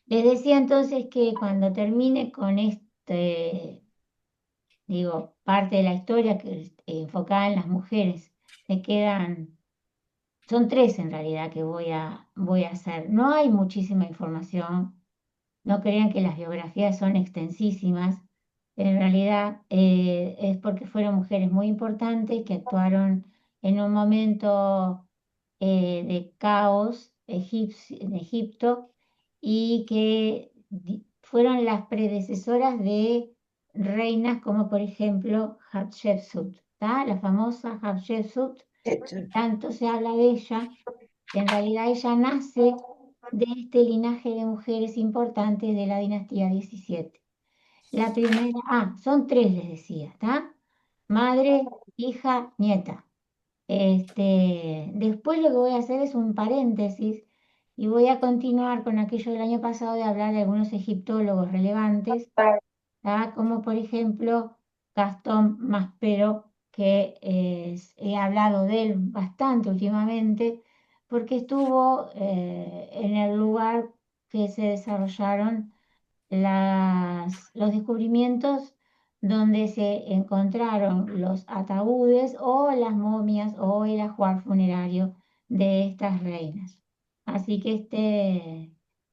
Les decía entonces que cuando termine con digo, parte de la historia que enfocada en las mujeres, me quedan, son tres en realidad que voy a hacer. No hay muchísima información, no crean que las biografías son extensísimas, en realidad es porque fueron mujeres muy importantes que actuaron en un momento de caos en Egipto y que fueron las predecesoras de reinas como por ejemplo Hatshepsut, ¿tá? La famosa Hatshepsut, tanto se habla de ella, que en realidad ella nace de este linaje de mujeres importantes de la dinastía 17. La primera, son tres, les decía, ¿está? Madre, hija, nieta. Después lo que voy a hacer es un paréntesis y voy a continuar con aquello del año pasado de hablar de algunos egiptólogos relevantes, ¿tá? Como por ejemplo Gastón Maspero, que he hablado de él bastante últimamente, porque estuvo en el lugar que se desarrollaron los descubrimientos donde se encontraron los ataúdes o las momias o el ajuar funerario de estas reinas. Así que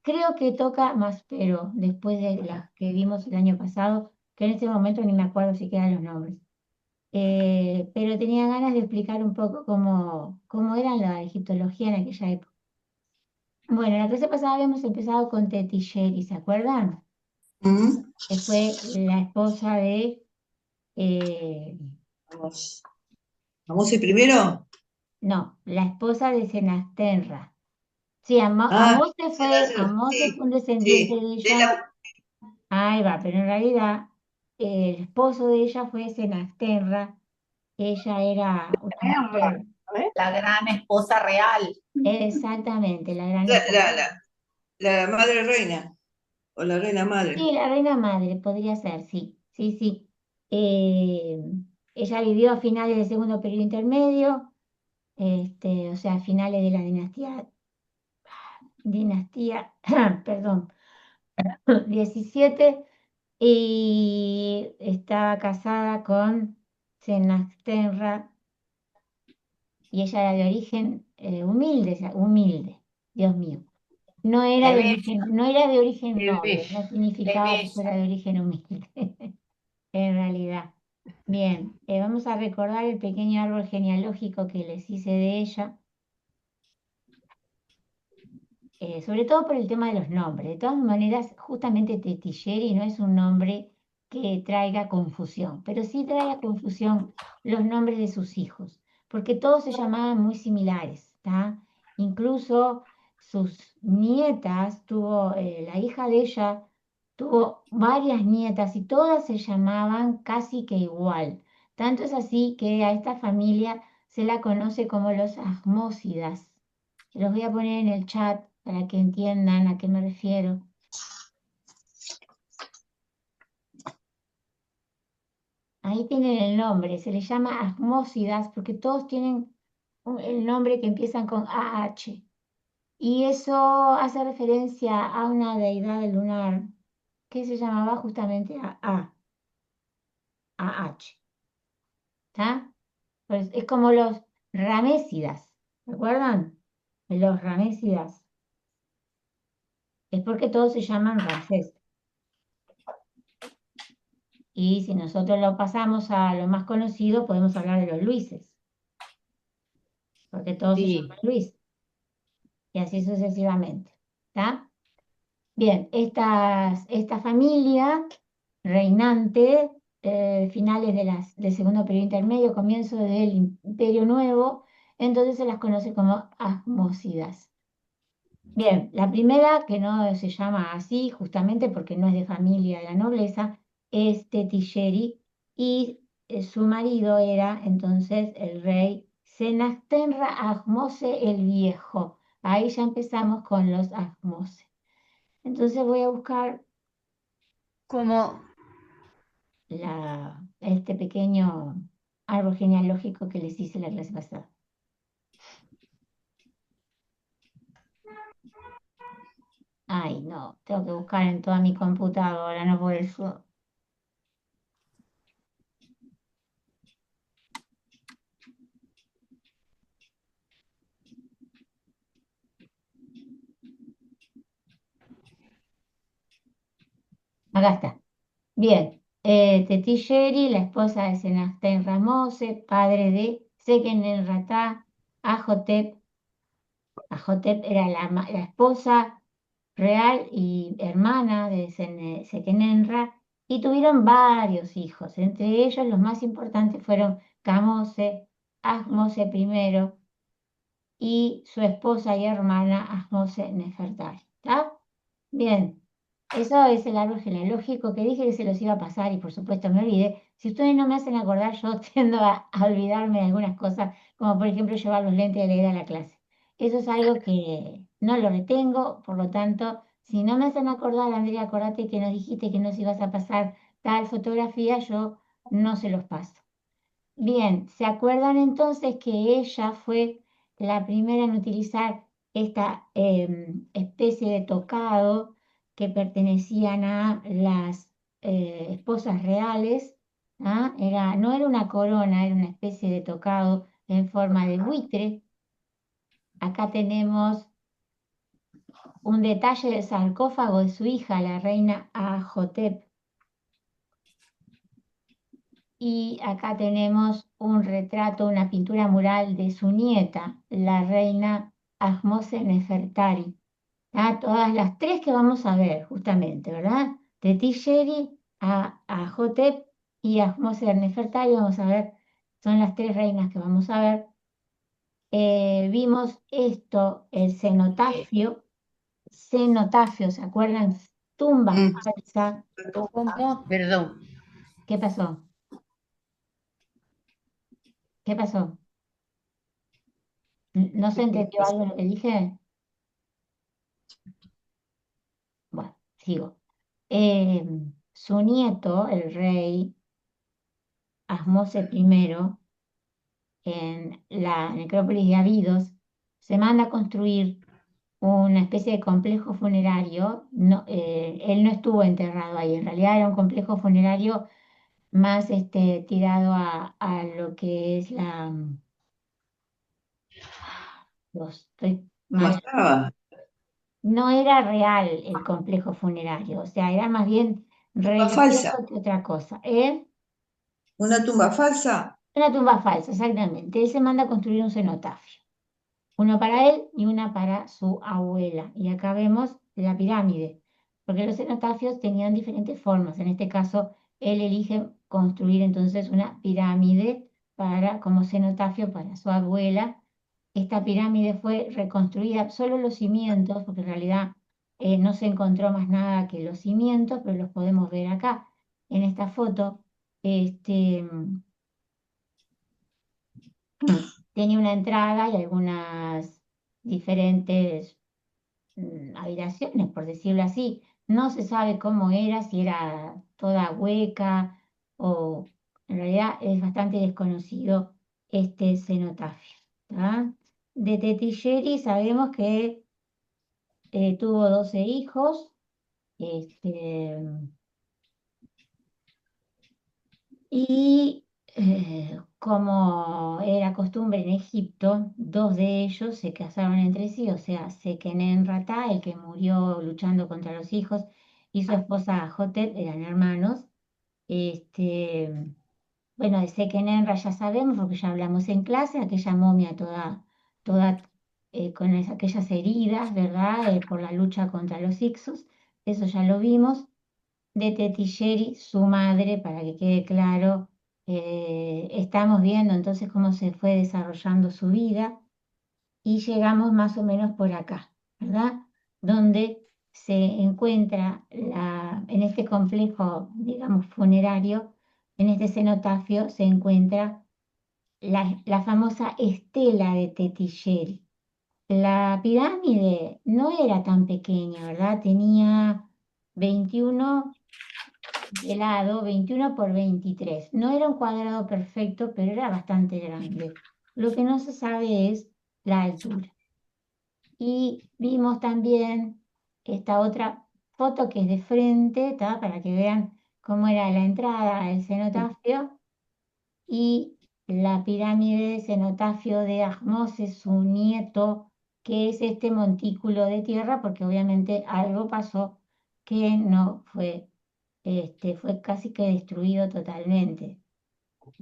creo que toca más, pero después de las que vimos el año pasado, que en este momento ni me acuerdo siquiera los nombres. Pero tenía ganas de explicar un poco cómo era la egiptología en aquella época. Bueno, la clase pasada habíamos empezado con Tetisheri, ¿se acuerdan? Mm. Que fue la esposa de, eh, Vamos. ¿Vamos a ir primero? no, la esposa de Senastenra. Sí, Ah, sí, Amose sí, fue un descendiente sí. de De ella, la... ahí va, pero en realidad el esposo de ella fue Senastenra, ella era una Tenra, mujer, la gran esposa real. exactamente, la gran La, esposa. la, la, la madre reina, o la reina madre. Sí, la reina madre, podría ser, sí, sí, sí. Eh, Ella vivió a finales del segundo periodo intermedio, o sea, a finales de la dinastía, perdón, 17, y estaba casada con Senastenra, y ella era de origen humilde, o sea, humilde, Dios mío. Qué bella, No era de origen qué noble, bella, no qué significaba que fuera bella. de origen humilde, en realidad. Bien, vamos a recordar el pequeño árbol genealógico que les hice de ella. Sobre todo por el tema de los nombres. De todas maneras, justamente Tetilleri no es un nombre que traiga confusión, pero sí trae a confusión los nombres de sus hijos, porque todos se llamaban muy similares, ¿tá? Incluso sus nietas, la hija de ella tuvo varias nietas y todas se llamaban casi que igual. Tanto es así que a esta familia se la conoce como los Ahmósidas. Se los voy a poner en el chat para que entiendan a qué me refiero. Ahí tienen el nombre, se les llama Ahmósidas porque todos tienen el nombre que empiezan con AH. Y eso hace referencia a una deidad lunar que se llamaba justamente AH. ¿Está? Pues es como los Ramésidas, ¿recuerdan? Los Ramésidas. Es porque todos se llaman Ramsés. Y si nosotros lo pasamos a lo más conocido, podemos hablar de los Luises, porque todos se Sí, llaman Luis, y así sucesivamente. ¿Está? Bien, esta familia reinante, finales del segundo periodo intermedio, comienzo del Imperio Nuevo, entonces se las conoce como Asmósidas. Bien, la primera, que no se llama así, justamente porque no es de familia de la nobleza, es Tetisheri, y su marido era entonces el rey Senastenra Ahmose el Viejo. Ahí ya empezamos con los Ahmose. Entonces voy a buscar como, este pequeño árbol genealógico que les hice la clase pasada. Ay, no, tengo que buscar en toda mi computadora, no por eso. Acá está. Bien, Tetisheri, la esposa de Senastén Ramose, padre de Seqenenratá, Ajotep. Ajotep era la esposa real y hermana de Sequenenra, y tuvieron varios hijos. Entre ellos, los más importantes fueron Camose, Ahmose I y su esposa y hermana Ahmose Nefertari. ¿Está? Bien, eso es el árbol genealógico que dije que se los iba a pasar y por supuesto me olvidé. Si ustedes no me hacen acordar, yo tiendo a olvidarme de algunas cosas, como por ejemplo llevar los lentes de leer a la clase. Eso es algo que no lo retengo, por lo tanto, si no me hacen acordar, Andrea, acordate que nos dijiste que nos ibas a pasar tal fotografía, yo no se los paso. Bien, ¿se acuerdan entonces que ella fue la primera en utilizar esta especie de tocado que pertenecían a las esposas reales? ¿Ah? No era una corona, era una especie de tocado en forma de buitre. Acá tenemos un detalle del sarcófago de su hija, la reina Ahotep. Y acá tenemos un retrato, una pintura mural de su nieta, la reina Ahmose Nefertari. Todas las tres que vamos a ver, justamente, ¿verdad? Tetisheri, Ahotep y Ahmose Nefertari, vamos a ver, son las tres reinas que vamos a ver. Vimos esto, el cenotafio, ¿se acuerdan? Tumba Mm. falsa. ¿Cómo? Perdón. ¿Qué pasó? ¿Qué pasó? ¿No se entendió algo de lo que dije? Bueno, sigo. Eh, Su nieto, el rey Ahmose I, en la necrópolis de Abidos, se manda a construir una especie de complejo funerario. No, él no estuvo enterrado ahí, en realidad era un complejo funerario más tirado a lo que es estoy ¿Cómo mal. estaba? No era real el complejo funerario, o sea, era más bien ¿Tumba falsa? religioso que otra cosa. ¿Eh? ¿Una tumba falsa? Una tumba falsa, exactamente. Él se manda a construir un cenotafio, uno para él y una para su abuela. Y acá vemos la pirámide, porque los cenotafios tenían diferentes formas. En este caso, él elige construir entonces una pirámide como cenotafio para su abuela. Esta pirámide fue reconstruida, solo los cimientos, porque en realidad no se encontró más nada que los cimientos, pero los podemos ver acá en esta foto. Este, Tenía una entrada y algunas diferentes habitaciones, por decirlo así. No se sabe cómo era, si era toda hueca o en realidad es bastante desconocido este cenotafio. ¿Tá? De Tetisheri sabemos que tuvo 12 hijos. Este, Y como era costumbre en Egipto, dos de ellos se casaron entre sí, o sea, Sequenenrata, el que murió luchando contra los hijos, y su esposa Hotep eran hermanos. Este, bueno, de Sequenenra ya sabemos, porque ya hablamos en clase, aquella momia toda con aquellas heridas, ¿verdad? Por la lucha contra los Ixos, eso ya lo vimos de Tetisheri, su madre, para que quede claro, estamos viendo entonces cómo se fue desarrollando su vida y llegamos más o menos por acá, ¿verdad? Donde se encuentra en este complejo, digamos, funerario, en este cenotafio, se encuentra la famosa estela de Tetisheri. La pirámide no era tan pequeña, ¿verdad? Tenía 21 de lado, 21 por 23. No era un cuadrado perfecto, pero era bastante grande. Lo que no se sabe es la altura. Y vimos también esta otra foto que es de frente, ¿tá? Para que vean cómo era la entrada al cenotafio. Y la pirámide de cenotafio de Ahmose, su nieto, que es este montículo de tierra, porque obviamente algo pasó que no fue, fue casi que destruido totalmente,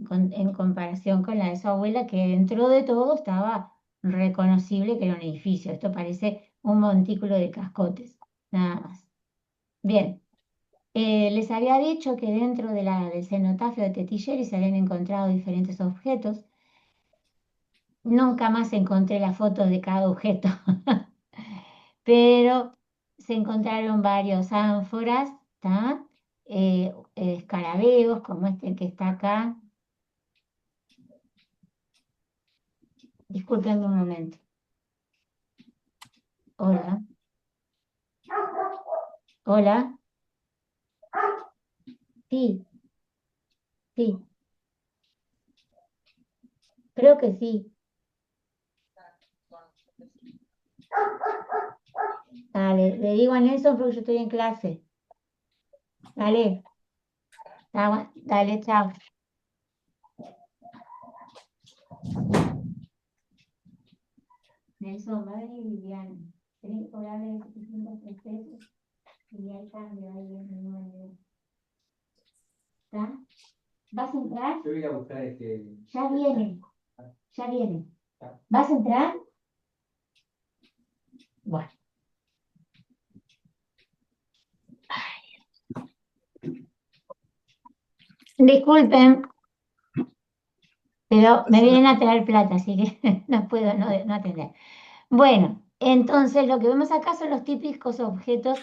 en comparación con la de su abuela, que dentro de todo estaba reconocible que era un edificio. Esto parece un montículo de cascotes, nada más. Bien. Les había dicho que dentro del cenotafio de Tettigeri se habían encontrado diferentes objetos. Nunca más encontré la foto de cada objeto, pero se encontraron varios ánforas, ¿tá? Escarabeos, como este que está acá. Disculpenme un momento. Hola. Hola. Sí, sí, creo que sí. Dale, le digo a Nelson porque yo estoy en clase. Dale, dale, chao. Nelson, va a venir Viviana. Tenés que cobrarle 703 pesos y hay cambio ahí en el número. ¿Está? ¿Vas a entrar? Yo voy a buscar Ya viene, ya viene. ¿Vas a entrar? Bueno. Disculpen, pero me vienen a traer plata, así que no puedo no atender. Bueno, entonces lo que vemos acá son los típicos objetos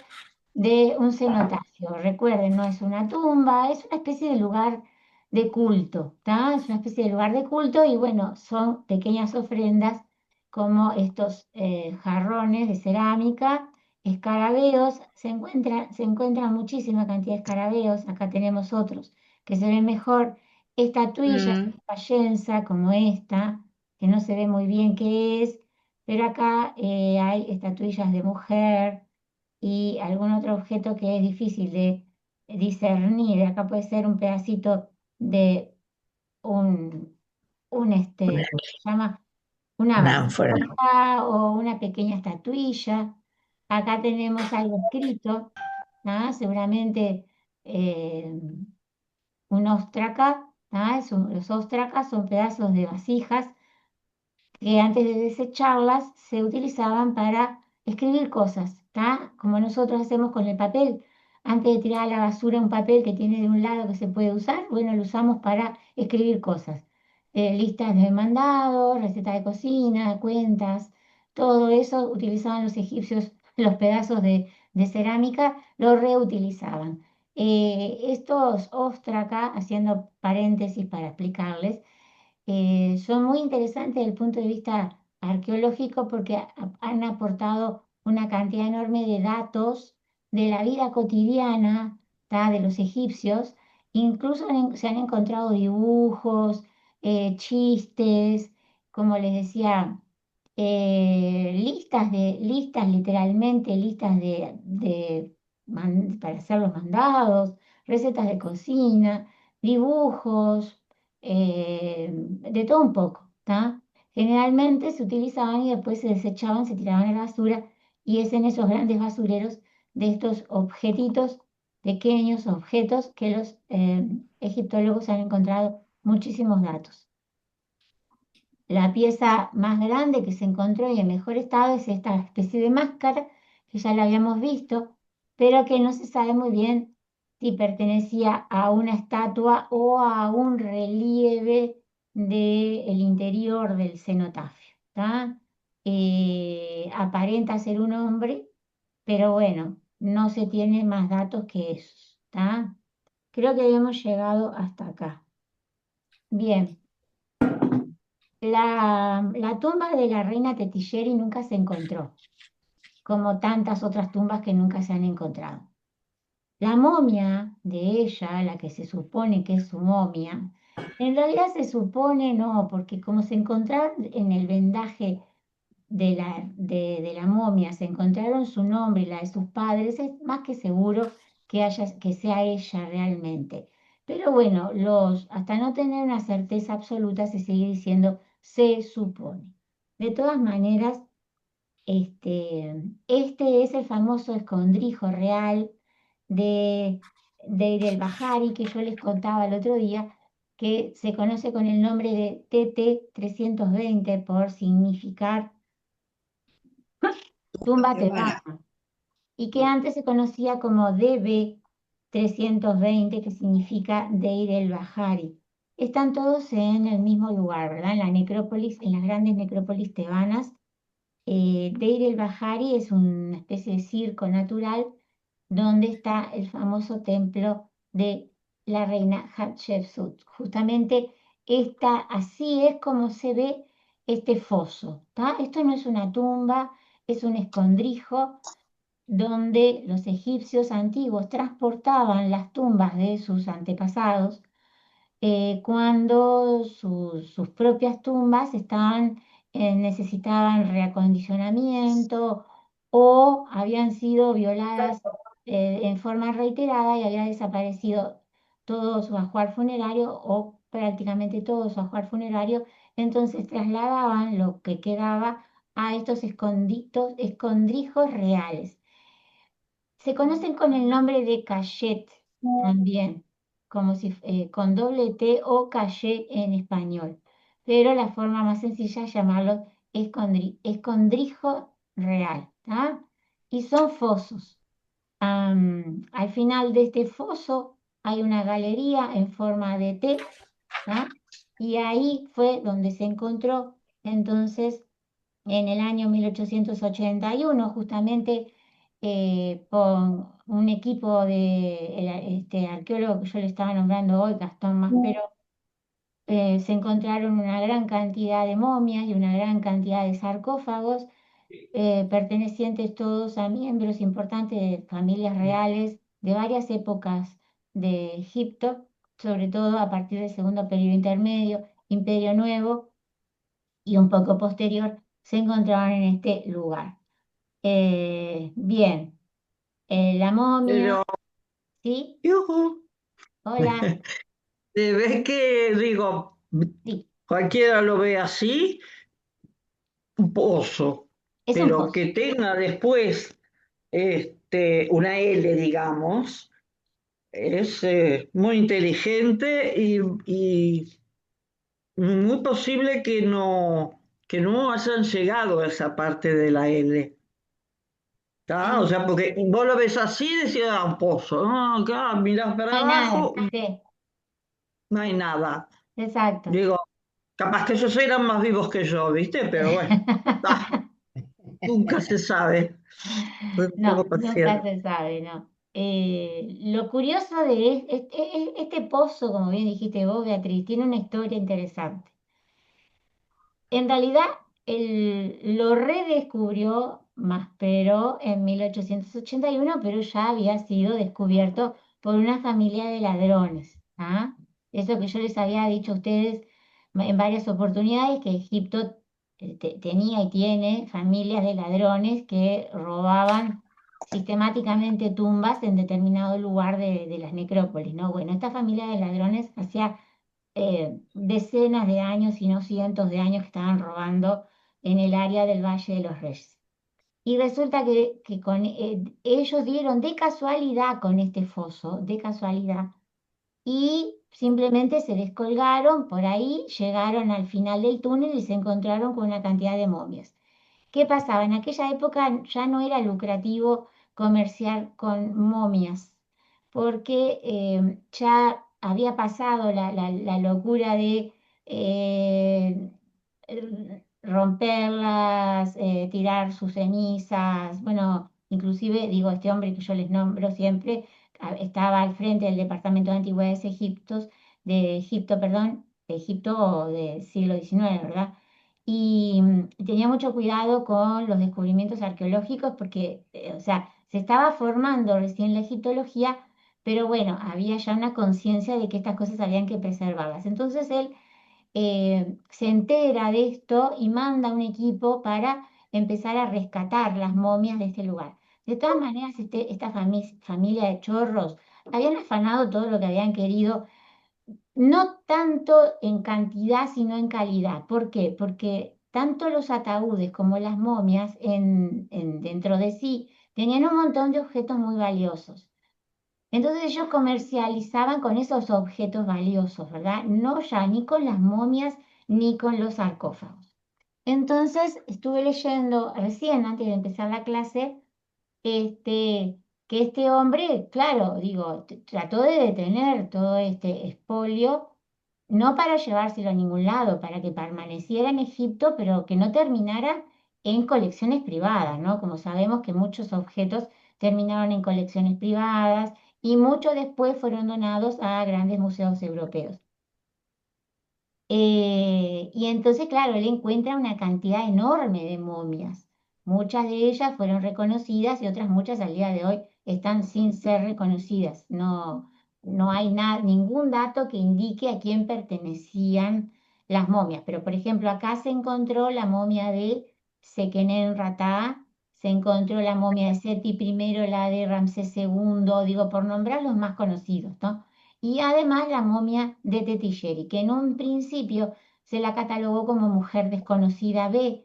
de un cenotafio. Recuerden, no es una tumba, es una especie de lugar de culto, ¿tá? Es una especie de lugar de culto y bueno, son pequeñas ofrendas como estos jarrones de cerámica, escarabeos, se encuentran muchísima cantidad de escarabeos, acá tenemos otros que se ven mejor, estatuillas Mm, fayenza como esta, que no se ve muy bien qué es, pero acá hay estatuillas de mujer y algún otro objeto que es difícil de discernir. Acá puede ser un pedacito de una, ¿cómo se llama? Una una ánfora. vasija o una pequeña estatuilla. Acá tenemos algo escrito, ¿ah? Seguramente eh, un óstraca, ¿ah? Los óstracas son pedazos de vasijas que antes de desecharlas se utilizaban para escribir cosas, ¿tá? Como nosotros hacemos con el papel. Antes de tirar a la basura un papel que tiene de un lado que se puede usar, bueno, lo usamos para escribir cosas. Listas de mandados, recetas de cocina, cuentas, todo eso utilizaban los egipcios, los pedazos de cerámica, lo reutilizaban. Estos ostraca, haciendo paréntesis para explicarles, son muy interesantes desde el punto de vista arqueológico porque han aportado una cantidad enorme de datos de la vida cotidiana, ¿tá? De los egipcios. Incluso se han encontrado dibujos, chistes, como les decía, listas literalmente, listas para hacer los mandados, recetas de cocina, dibujos, de todo un poco, ¿tá? Generalmente se utilizaban y después se desechaban, se tiraban a la basura y es en esos grandes basureros de estos objetitos, pequeños objetos, que los egiptólogos han encontrado muchísimos datos. La pieza más grande que se encontró y en mejor estado es esta especie de máscara, que ya la habíamos visto, pero que no se sabe muy bien si pertenecía a una estatua o a un relieve del interior del cenotafio, ¿tá? Aparenta ser un hombre, pero bueno, no se tiene más datos que esos, ¿tá? Creo que habíamos llegado hasta acá. Bien. La tumba de la reina Tettigeri nunca se encontró, como tantas otras tumbas que nunca se han encontrado. La momia de ella, la que se supone que es su momia, en realidad se supone no, porque como se encontraba en el vendaje de la momia se encontraron su nombre y la de sus padres, es más que seguro que sea ella realmente. Pero bueno, hasta no tener una certeza absoluta se sigue diciendo se supone. De todas maneras, este es el famoso escondrijo real de Deir el-Bahari que yo les contaba el otro día, que se conoce con el nombre de TT-320 por significar tumba Tebana. tebana, y que antes se conocía como DB-320, que significa Deir el-Bahari. Están todos en el mismo lugar, ¿verdad? En la necrópolis, en las grandes necrópolis tebanas. Deir el-Bahari es una especie de circo natural donde está el famoso templo de la reina Hatshepsut. Justamente así es como se ve este foso, ¿tá? Esto no es una tumba, es un escondrijo donde los egipcios antiguos transportaban las tumbas de sus antepasados cuando sus propias tumbas necesitaban reacondicionamiento o habían sido violadas en forma reiterada y había desaparecido todo su ajuar funerario o prácticamente todo su ajuar funerario, entonces trasladaban lo que quedaba a estos escondrijos reales. Se conocen con el nombre de cachet también, como si con doble T o caché en español, pero la forma más sencilla es llamarlo escondrijo real, ¿tá? Y son fosos. Al final de este foso hay una galería en forma de T, ¿tá? Y ahí fue donde se encontró entonces en el año 1881, justamente por un equipo de este arqueólogo que yo le estaba nombrando hoy, Gastón Maspero, se encontraron una gran cantidad de momias y una gran cantidad de sarcófagos pertenecientes todos a miembros importantes de familias reales de varias épocas de Egipto, sobre todo a partir del segundo periodo intermedio, Imperio Nuevo y un poco posterior, se encontraban en este lugar. Bien, la momia, Pero, ¿sí? yujú, Hola, se ve que, digo, sí, cualquiera lo ve así, un pozo, es un pero pozo, que tenga después una L, digamos, es muy inteligente y muy posible que no hayan llegado a esa parte de la L. ¿Tá? O en- sea, porque vos lo ves así, decís, un pozo. No, acá mirás no para hay nada, abajo, sí, no hay nada. exacto. Digo, capaz que ellos eran más vivos que yo, ¿viste? Pero bueno, ah, nunca se sabe. Soy un poco No, nunca parcial. se sabe, ¿no? Lo curioso de este pozo, como bien dijiste vos, Beatriz, tiene una historia interesante. En realidad, lo redescubrió Maspero en 1881, pero ya había sido descubierto por una familia de ladrones. ¿Ah? Eso que yo les había dicho a ustedes en varias oportunidades, que Egipto tenía y tiene familias de ladrones que robaban sistemáticamente tumbas en determinado lugar de las necrópolis, ¿no? Bueno, esta familia de ladrones hacía decenas de años, si no cientos de años, que estaban robando en el área del Valle de los Reyes. Y resulta que ellos dieron de casualidad con este foso, de casualidad, y simplemente se descolgaron por ahí, llegaron al final del túnel y se encontraron con una cantidad de momias. ¿Qué pasaba? En aquella época ya no era lucrativo comerciar con momias, porque ya había pasado la locura de eh, romperlas, tirar sus cenizas. Bueno, inclusive, digo, este hombre que yo les nombro siempre, estaba al frente del Departamento de Antigüedades de Egipto, perdón, de Egipto del siglo XIX, ¿verdad? Y tenía mucho cuidado con los descubrimientos arqueológicos porque, o sea, se estaba formando recién la egiptología, pero bueno, había ya una conciencia de que estas cosas habían que preservarlas. Entonces él se entera de esto y manda un equipo para empezar a rescatar las momias de este lugar. De todas maneras, esta familia de chorros habían afanado todo lo que habían querido, no tanto en cantidad, sino en calidad. ¿Por qué? Porque tanto los ataúdes como las momias dentro de sí tenían un montón de objetos muy valiosos. Entonces ellos comercializaban con esos objetos valiosos, ¿verdad? No ya ni con las momias ni con los sarcófagos. Entonces estuve leyendo recién, antes de empezar la clase, que este hombre, claro, digo, trató de detener todo este expolio, no para llevárselo a ningún lado, para que permaneciera en Egipto, pero que no terminara en colecciones privadas, ¿no? Como sabemos que muchos objetos terminaron en colecciones privadas y muchos después fueron donados a grandes museos europeos. Y entonces, claro, él encuentra una cantidad enorme de momias. Muchas de ellas fueron reconocidas y otras muchas al día de hoy están sin ser reconocidas. No, no hay ningún dato que indique a quién pertenecían las momias. Pero, por ejemplo, acá se encontró la momia de Seqenenratá, se encontró la momia de Seti I, la de Ramsés II, digo, por nombrar los más conocidos, ¿no? Y además la momia de Tetilleri, que en un principio se la catalogó como mujer desconocida B,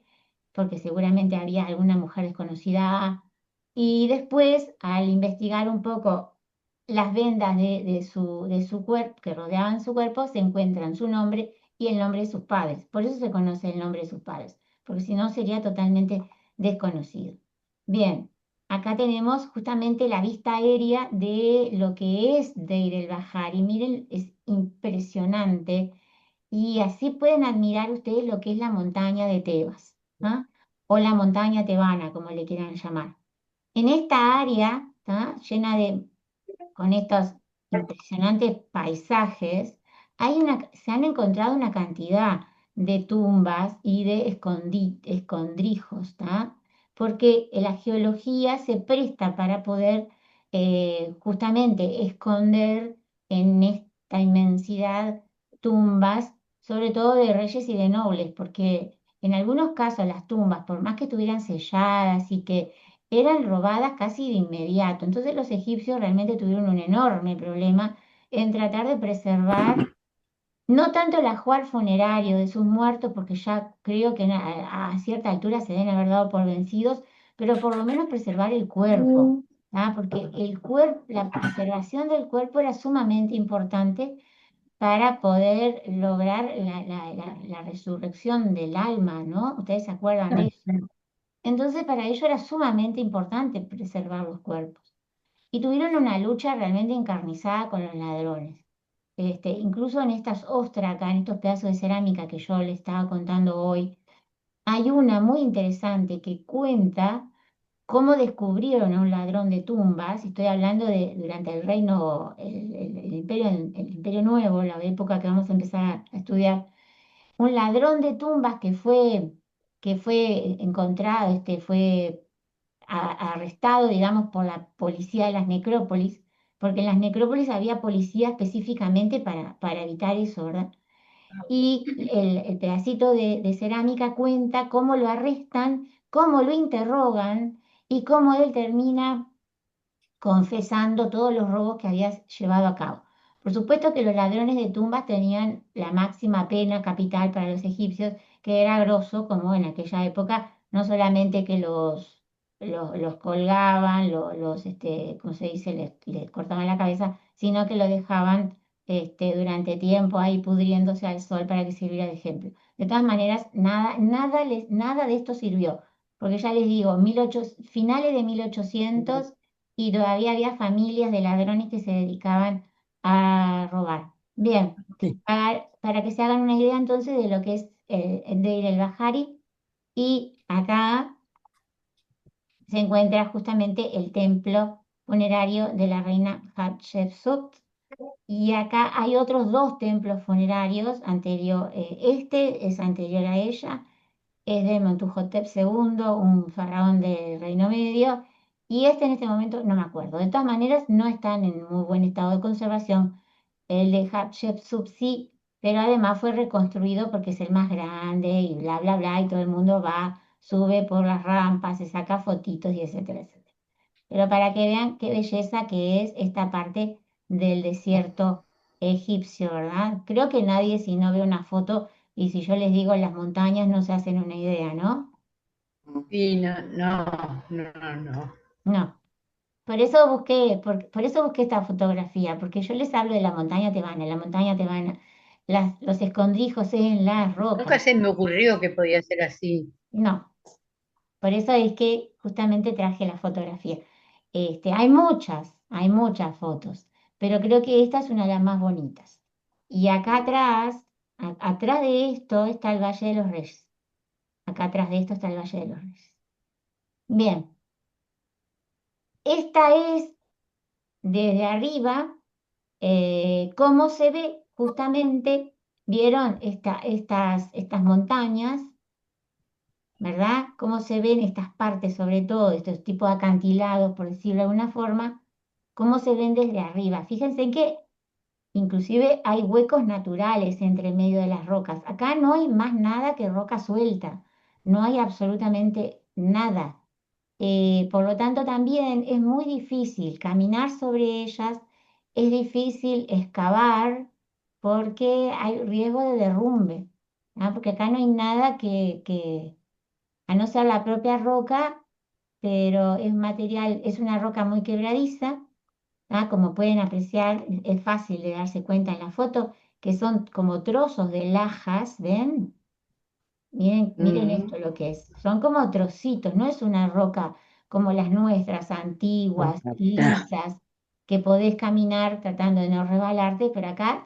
porque seguramente había alguna mujer desconocida A, y después, al investigar un poco las vendas de su cuerpo, que rodeaban su cuerpo, se encuentran su nombre y el nombre de sus padres. Por eso se conoce el nombre de sus padres, porque si no sería totalmente desconocido. Bien. Acá tenemos justamente la vista aérea de lo que es Deir el-Bahari. Miren, es impresionante. Y así pueden admirar ustedes lo que es la montaña de Tebas, ¿ah? O la montaña tebana, como le quieran llamar. En esta área, ¿tá? Llena de con estos impresionantes paisajes, se han encontrado una cantidad de tumbas y de escondrijos, ¿tá? Porque la geología se presta para poder justamente esconder en esta inmensidad tumbas, sobre todo de reyes y de nobles, porque en algunos casos las tumbas, por más que estuvieran selladas y que eran robadas casi de inmediato. Entonces los egipcios realmente tuvieron un enorme problema en tratar de preservar no tanto el ajuar funerario de sus muertos, porque ya creo que a cierta altura se deben haber dado por vencidos, pero por lo menos preservar el cuerpo, ¿ah? Porque la preservación del cuerpo era sumamente importante para poder lograr la resurrección del alma, ¿no? ¿Ustedes se acuerdan de eso? Entonces, para ellos era sumamente importante preservar los cuerpos. Y tuvieron una lucha realmente encarnizada con los ladrones. Incluso en estas ostras, acá en estos pedazos de cerámica que yo les estaba contando hoy, hay una muy interesante que cuenta cómo descubrieron a un ladrón de tumbas. Estoy hablando de durante el reino, el imperio nuevo, la época que vamos a empezar a estudiar. Un ladrón de tumbas que fue encontrado, fue arrestado, digamos, por la policía de las necrópolis, porque en las necrópolis había policía específicamente para evitar eso, ¿verdad? Y el pedacito de cerámica cuenta cómo lo arrestan, cómo lo interrogan y cómo él termina confesando todos los robos que había llevado a cabo. Por supuesto que los ladrones de tumbas tenían la máxima pena capital para los egipcios, que era grosso, como en aquella época, no solamente que los colgaban, ¿cómo se dice?, les cortaban la cabeza, sino que lo dejaban durante tiempo ahí pudriéndose al sol para que sirviera de ejemplo. De todas maneras, nada de esto sirvió, porque ya les digo, finales de 1800 y todavía había familias de ladrones que se dedicaban a robar. Bien, Sí. para que se hagan una idea entonces de lo que es el Deir el-Bahari, y acá se encuentra justamente el templo funerario de la reina Hatshepsut, y acá hay otros dos templos funerarios este es anterior a ella, es de Mentuhotep II, un faraón del Reino Medio, y en este momento no me acuerdo. De todas maneras, no están en muy buen estado de conservación. El de Hatshepsut sí, pero además fue reconstruido porque es el más grande y bla, bla, bla, y todo el mundo va sube por las rampas, se saca fotitos y etcétera, etcétera. Pero para que vean qué belleza que es esta parte del desierto egipcio, ¿verdad? Creo que nadie si no ve una foto y si yo les digo las montañas no se hacen una idea, ¿no? Y no, no, no, no. No. Por eso busqué esta fotografía, porque yo les hablo de la montaña tebana, la montaña tebana, los escondrijos en las Nunca rocas. se me ocurrió que podía ser así. No, por eso es que justamente traje la fotografía. Hay muchas fotos, pero creo que esta es una de las más bonitas. Y acá atrás, atrás de esto está el Valle de los Reyes. Acá atrás de esto está el Valle de los Reyes. Bien, esta es desde arriba cómo se ve justamente, vieron estas montañas, ¿verdad? Cómo se ven estas partes, sobre todo estos tipos de acantilados, por decirlo de alguna forma, cómo se ven desde arriba. Fíjense que inclusive hay huecos naturales entre medio de las rocas. Acá no hay más nada que roca suelta, no hay absolutamente nada. Por lo tanto, también es muy difícil caminar sobre ellas, es difícil excavar porque hay riesgo de derrumbe, ¿ah? Porque acá no hay nada a no ser la propia roca, pero es material, es una roca muy quebradiza, ¿ah? Como pueden apreciar, es fácil de darse cuenta en la foto, que son como trozos de lajas, ¿ven? Miren, miren Mm. esto lo que es. Son como trocitos, no es una roca como las nuestras, antiguas, lisas, que podés caminar tratando de no resbalarte, pero acá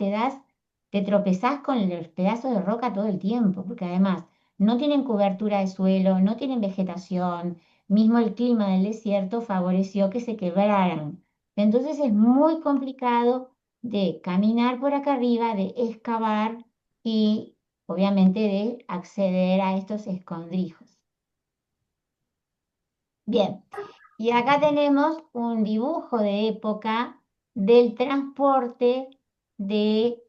te tropezás con los pedazos de roca todo el tiempo, porque además no tienen cobertura de suelo, no tienen vegetación, mismo el clima del desierto favoreció que se quebraran. Entonces es muy complicado de caminar por acá arriba, de excavar y obviamente de acceder a estos escondrijos. Bien, y acá tenemos un dibujo de época del transporte de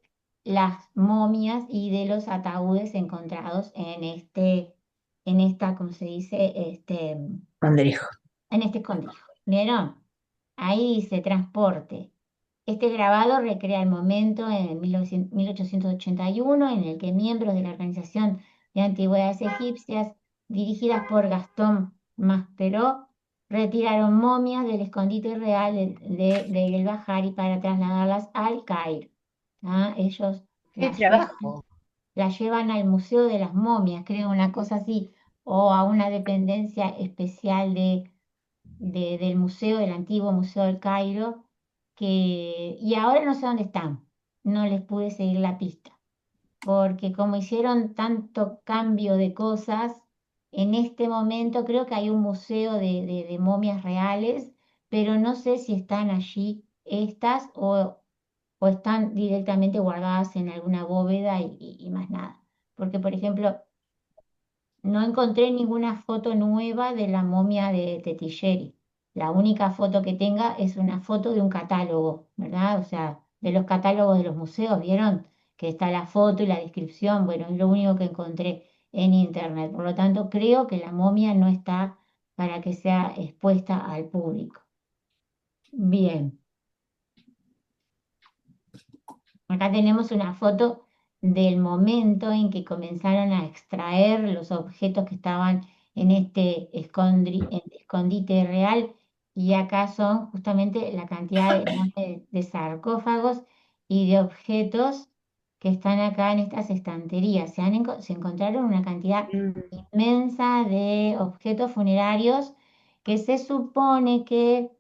las momias y de los ataúdes encontrados ¿cómo se dice? Andrijo. En este escondrijo. ¿Vieron? Ahí dice transporte. Este grabado recrea el momento en 1881 en el que miembros de la Organización de Antigüedades Egipcias, dirigidas por Gastón Maspero, retiraron momias del escondite real de El Bahari para trasladarlas al Cairo. ¿Ah? Ellos Qué las llevan, trabajo. las llevan al Museo de las Momias, creo, una cosa así, o a una dependencia especial del museo, del antiguo Museo del Cairo, y ahora no sé dónde están, no les pude seguir la pista, porque como hicieron tanto cambio de cosas, en este momento creo que hay un museo de momias reales, pero no sé si están allí estas o están directamente guardadas en alguna bóveda y más nada. Porque, por ejemplo, no encontré ninguna foto nueva de la momia de Tettigeri. La única foto que tenga es una foto de un catálogo, ¿verdad? O sea, de los catálogos de los museos, ¿vieron? Que está la foto y la descripción. Bueno, es lo único que encontré en internet. Por lo tanto, creo que la momia no está para que sea expuesta al público. Bien. Acá tenemos una foto del momento en que comenzaron a extraer los objetos que estaban en este escondite real y acá son justamente la cantidad de sarcófagos y de objetos que están acá en estas estanterías. Se encontraron una cantidad Mm. inmensa de objetos funerarios que se supone que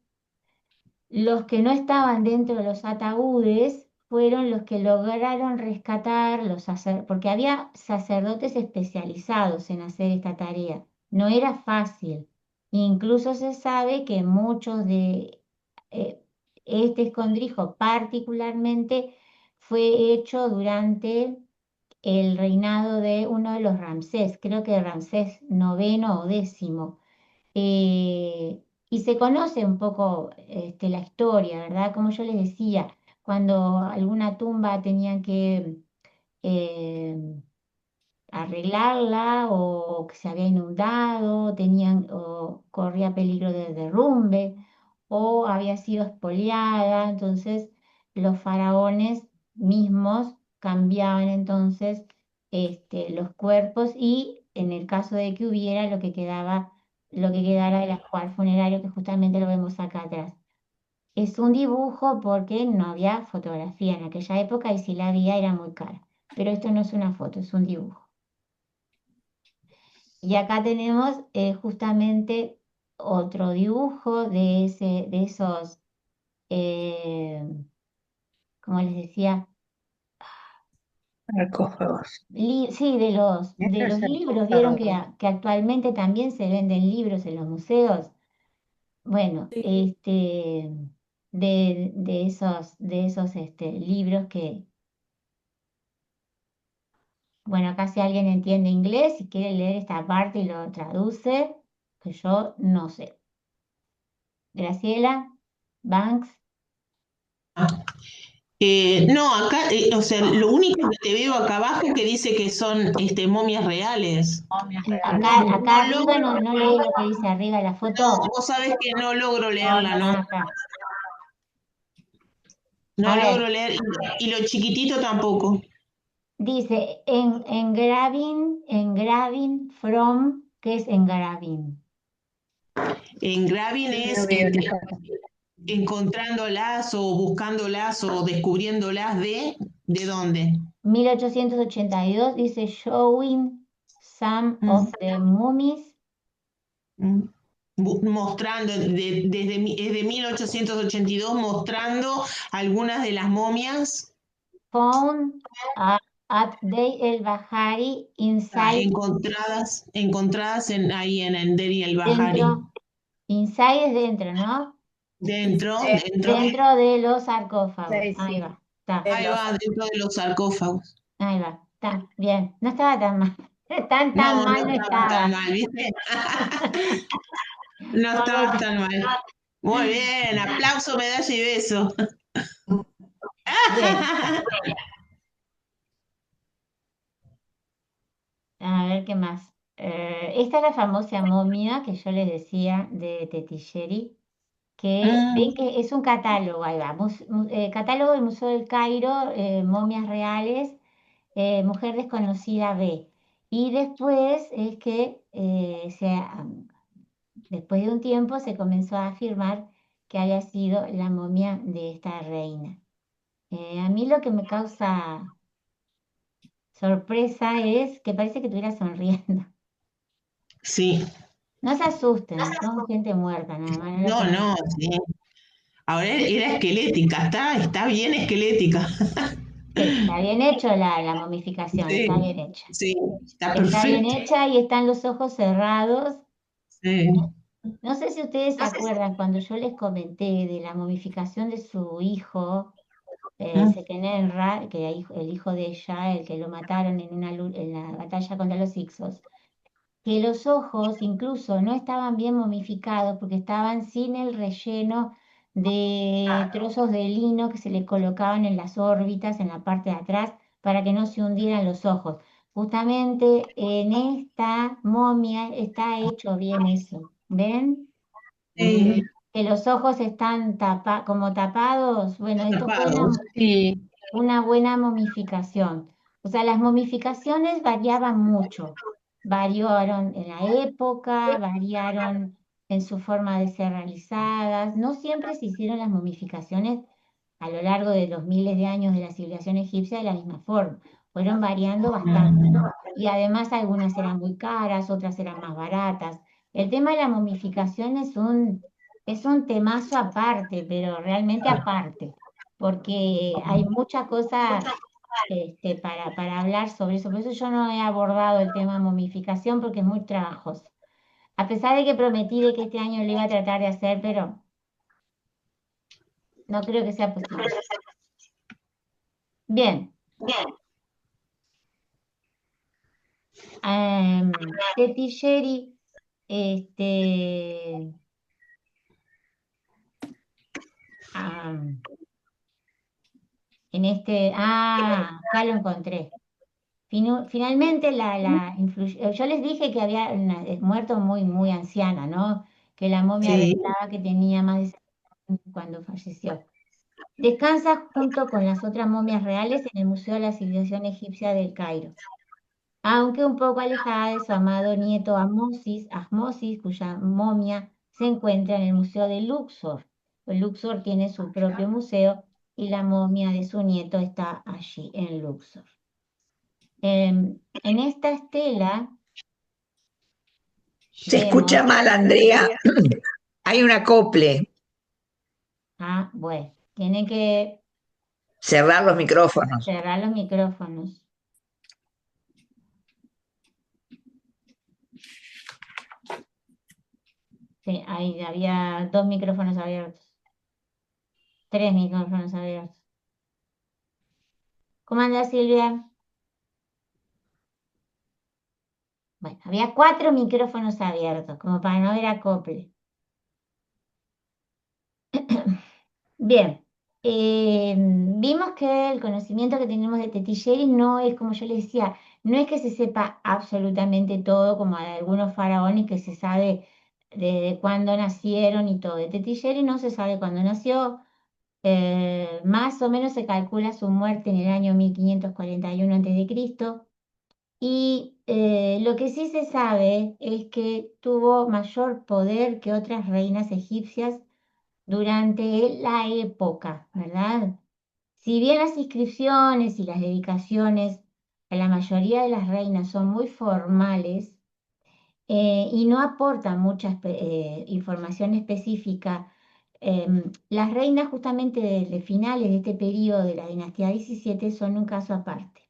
los que no estaban dentro de los ataúdes fueron los que lograron rescatar porque había sacerdotes especializados en hacer esta tarea. No era fácil. Incluso se sabe que muchos de eh, este escondrijo particularmente fue hecho durante el reinado de uno de los Ramsés, creo que Ramsés noveno o décimo. Eh, y se conoce un poco la historia, ¿verdad? Como yo les decía, cuando alguna tumba tenían que eh, arreglarla o que se había inundado, o corría peligro de derrumbe o había sido expoliada. Entonces los faraones mismos cambiaban entonces los cuerpos y en el caso de que hubiera lo que quedara del ajuar funerario, que justamente lo vemos acá atrás. Es un dibujo porque no había fotografía en aquella época y si la había era muy cara. Pero esto no es una foto, es un dibujo. Y acá tenemos justamente otro dibujo de esos, eh, como les decía, Sarcófagos. sí, de Estos los libros. Vieron sarcófagos. que actualmente también se venden libros en los museos. Bueno, de esos libros que, bueno, acá si alguien entiende inglés y quiere leer esta parte y lo traduce, que yo no sé. Graciela, Banks, No, acá, o sea, lo único que te veo acá abajo que dice que son momias reales. Momias acá, reales. acá No arriba logro, no lees lo que dice arriba de la no, foto. vos sabés que no logro leerla, ¿no? Acá. No A ver, logro leer, y lo chiquitito tampoco. dice engraving from, ¿qué es engraving? Engraving No es veo la foto. encontrándolas o buscándolas o descubriéndolas ¿de dónde? 1882 dice showing some Mm, of the mummies mm. Mostrando, es de 1882, mostrando algunas de las momias found at Dey el Bahari inside, encontradas ahí en Deri el Bahari. dentro, inside es dentro, ¿no? Dentro, Dentro de los sarcófagos. Sí, Ahí sí. va, está, ahí va, dentro de los sarcófagos. ahí va, está, bien. No estaba tan mal. Tan No, no mal no estaba tan estaba. mal, ¿viste? No Por estaba lo- tan mal. Muy bien, aplauso, medalla y beso. Bien, a ver qué más. Esta es la famosa momia que yo les decía de Tettigeri, que ven Mm, que es un catálogo, ahí va, catálogo del Museo del Cairo, momias reales, mujer desconocida B. Y después es que después de un tiempo se comenzó a afirmar que había sido la momia de esta reina. A mí lo que me causa sorpresa es que parece que estuviera sonriendo. sí, No se asusten, son gente muerta nada más, no la no, pongan. no, sí. Ahora era esquelética, está bien esquelética. Sí, está bien hecho la momificación, Sí, está bien hecha. sí, está Está bien perfecto. hecha y están los ojos cerrados. Sí. No sé si ustedes se acuerdan cuando yo les comenté de la momificación de su hijo, Mm, Sekenenra, el hijo de ella, el que lo mataron en la batalla contra los Hicsos, que los ojos incluso no estaban bien momificados porque estaban sin el relleno de trozos de lino que se le colocaban en las órbitas, en la parte de atrás, para que no se hundieran los ojos. Justamente en esta momia está hecho bien eso. ¿Ven? sí, Que los ojos están como tapados. Bueno, esto fue tapados. Sí, una buena momificación. O sea, las momificaciones variaban mucho. Variaron en la época, variaron en su forma de ser realizadas. No siempre se hicieron las momificaciones a lo largo de los miles de años de la civilización egipcia de la misma forma. Fueron variando bastante. Mm, Y además algunas eran muy caras, otras eran más baratas. El tema de la momificación es un temazo aparte, pero realmente aparte porque hay mucha cosa para hablar sobre eso. Por eso yo no he abordado el tema momificación porque es muy trabajoso. A pesar de que prometí de que este año lo iba a tratar de hacer, pero no creo que sea posible. Bien, Teti Sherry, este, am, acá lo encontré. Finalmente, yo les dije que había muerto muy, muy anciana, ¿no? Que la momia Sí. revelaba que tenía más de 60 años cuando falleció. Descansa junto con las otras momias reales en el Museo de la Civilización Egipcia del Cairo, aunque un poco alejada de su amado nieto Ahmosis, cuya momia se encuentra en el Museo de Luxor. El Luxor tiene su propio museo y la momia de su nieto está allí en Luxor. En esta estela Se escucha vemos, mal, Andrea. Hay un acople. bueno, tienen que Cerrar los micrófonos. cerrar los micrófonos. Sí, ahí había 2 micrófonos abiertos, 3 micrófonos abiertos. ¿Cómo anda Silvia? Bueno, había 4 micrófonos abiertos, como para no ver acople. Bien, vimos que el conocimiento que tenemos de Tettigeri no es, como yo les decía, no es que se sepa absolutamente todo, como de algunos faraones que se sabe de cuándo nacieron y todo. De Tettigeri no se sabe cuándo nació, más o menos se calcula su muerte en el año 1541 a.C. Y lo que sí se sabe es que tuvo mayor poder que otras reinas egipcias durante la época, ¿verdad? Si bien las inscripciones y las dedicaciones a la mayoría de las reinas son muy formales y no aportan mucha información específica, las reinas justamente de finales de este periodo de la dinastía 17 son un caso aparte.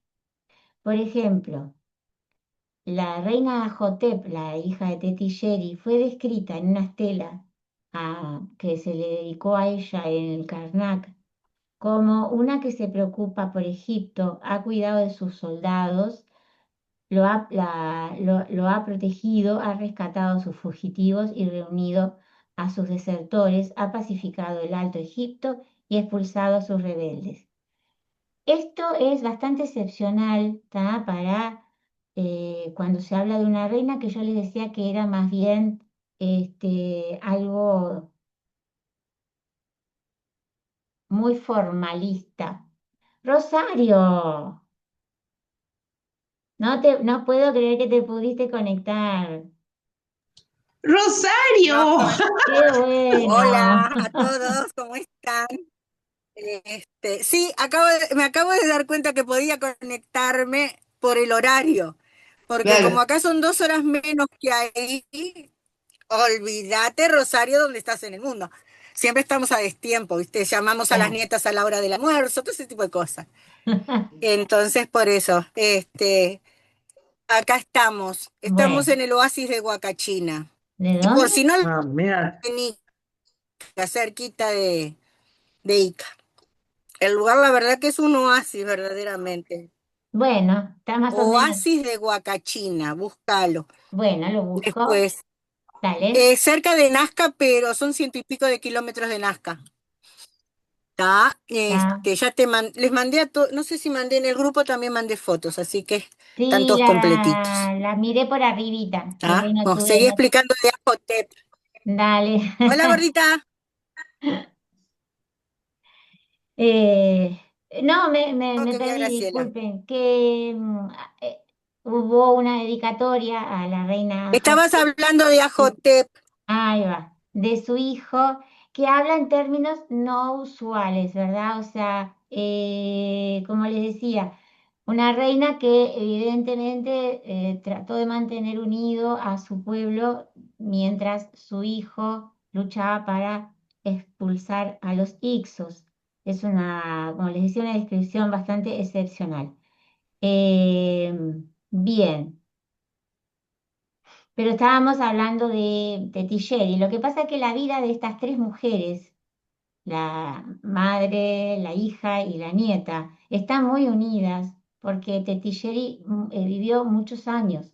Por ejemplo, la reina Hotep, la hija de Tettigeri, fue descrita en una estela que se le dedicó a ella en el Karnak como una que se preocupa por Egipto, ha cuidado de sus soldados, lo ha protegido, ha rescatado a sus fugitivos y reunido a sus desertores, ha pacificado el Alto Egipto y expulsado a sus rebeldes. Esto es bastante excepcional, ¿tá? Para cuando se habla de una reina que yo les decía que era más bien algo muy formalista. Rosario, no puedo creer que te pudiste conectar. Rosario. Qué bueno. Hola a todos, ¿cómo están? Sí, me acabo de dar cuenta que podía conectarme por el horario, porque como Claro, acá son 2 horas menos que ahí, olvídate, Rosario, dónde estás en el mundo. Siempre estamos a destiempo, ¿viste? Llamamos a las Claro. nietas a la hora del almuerzo, todo ese tipo de cosas. Entonces, por eso, acá estamos Bueno, en el oasis de Huacachina. ¿de Y por dónde? si no, Ah, mira. cerquita de Ica. El lugar, la verdad que es un oasis, verdaderamente. Bueno, está más o menos. Oasis de Huacachina, búscalo. Bueno, lo busco. Después, Dale. cerca de Nazca, pero son 100 y pico de kilómetros de Nazca. ¿Tá? Está. Ya les mandé no sé si mandé en el grupo, también mandé fotos, así que están Sí, todos completitos. la miré por arribita, por ahí ¿Tá? no No, tuve. seguí explicando de Ajotep. Dale. Hola, gordita. Eh, no, me Que vi a perdí, Graciela. disculpen, que eh, hubo una dedicatoria a la reina Estabas hablando de Ajotep. ahí va, de su hijo, que habla en términos no usuales, ¿verdad? O sea, como les decía, una reina que evidentemente trató de mantener unido a su pueblo mientras su hijo luchaba para expulsar a los Ixos. Es una, como les decía, una descripción bastante excepcional. Eh, bien. Pero estábamos hablando de Tilleri. Lo que pasa es que la vida de estas 3 mujeres, la madre, la hija y la nieta, están muy unidas porque Tettigeri vivió muchos años.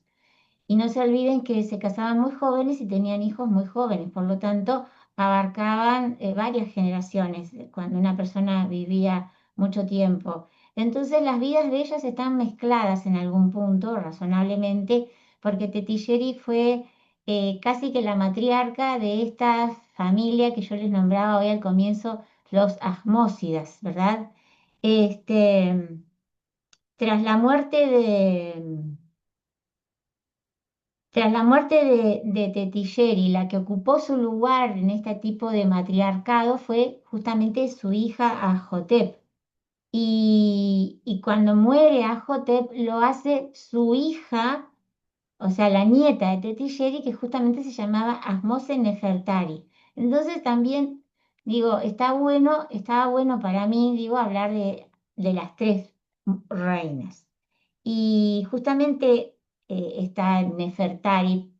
Y no se olviden que se casaban muy jóvenes y tenían hijos muy jóvenes, por lo tanto, abarcaban varias generaciones cuando una persona vivía mucho tiempo. Entonces las vidas de ellas están mezcladas en algún punto, razonablemente, porque Tetilleri fue casi que la matriarca de esta familia que yo les nombraba hoy al comienzo, los Ahmósidas, ¿verdad? Este, tras la muerte de Tetilleri, la que ocupó su lugar en este tipo de matriarcado fue justamente su hija Ajotep. Y cuando muere Ajotep, lo hace su hija, o sea, la nieta de Tetilleri, que justamente se llamaba Ahmose Nefertari. Entonces también, digo, estaba bueno para mí, digo, hablar de las tres reinas. Y justamente está Nefertari,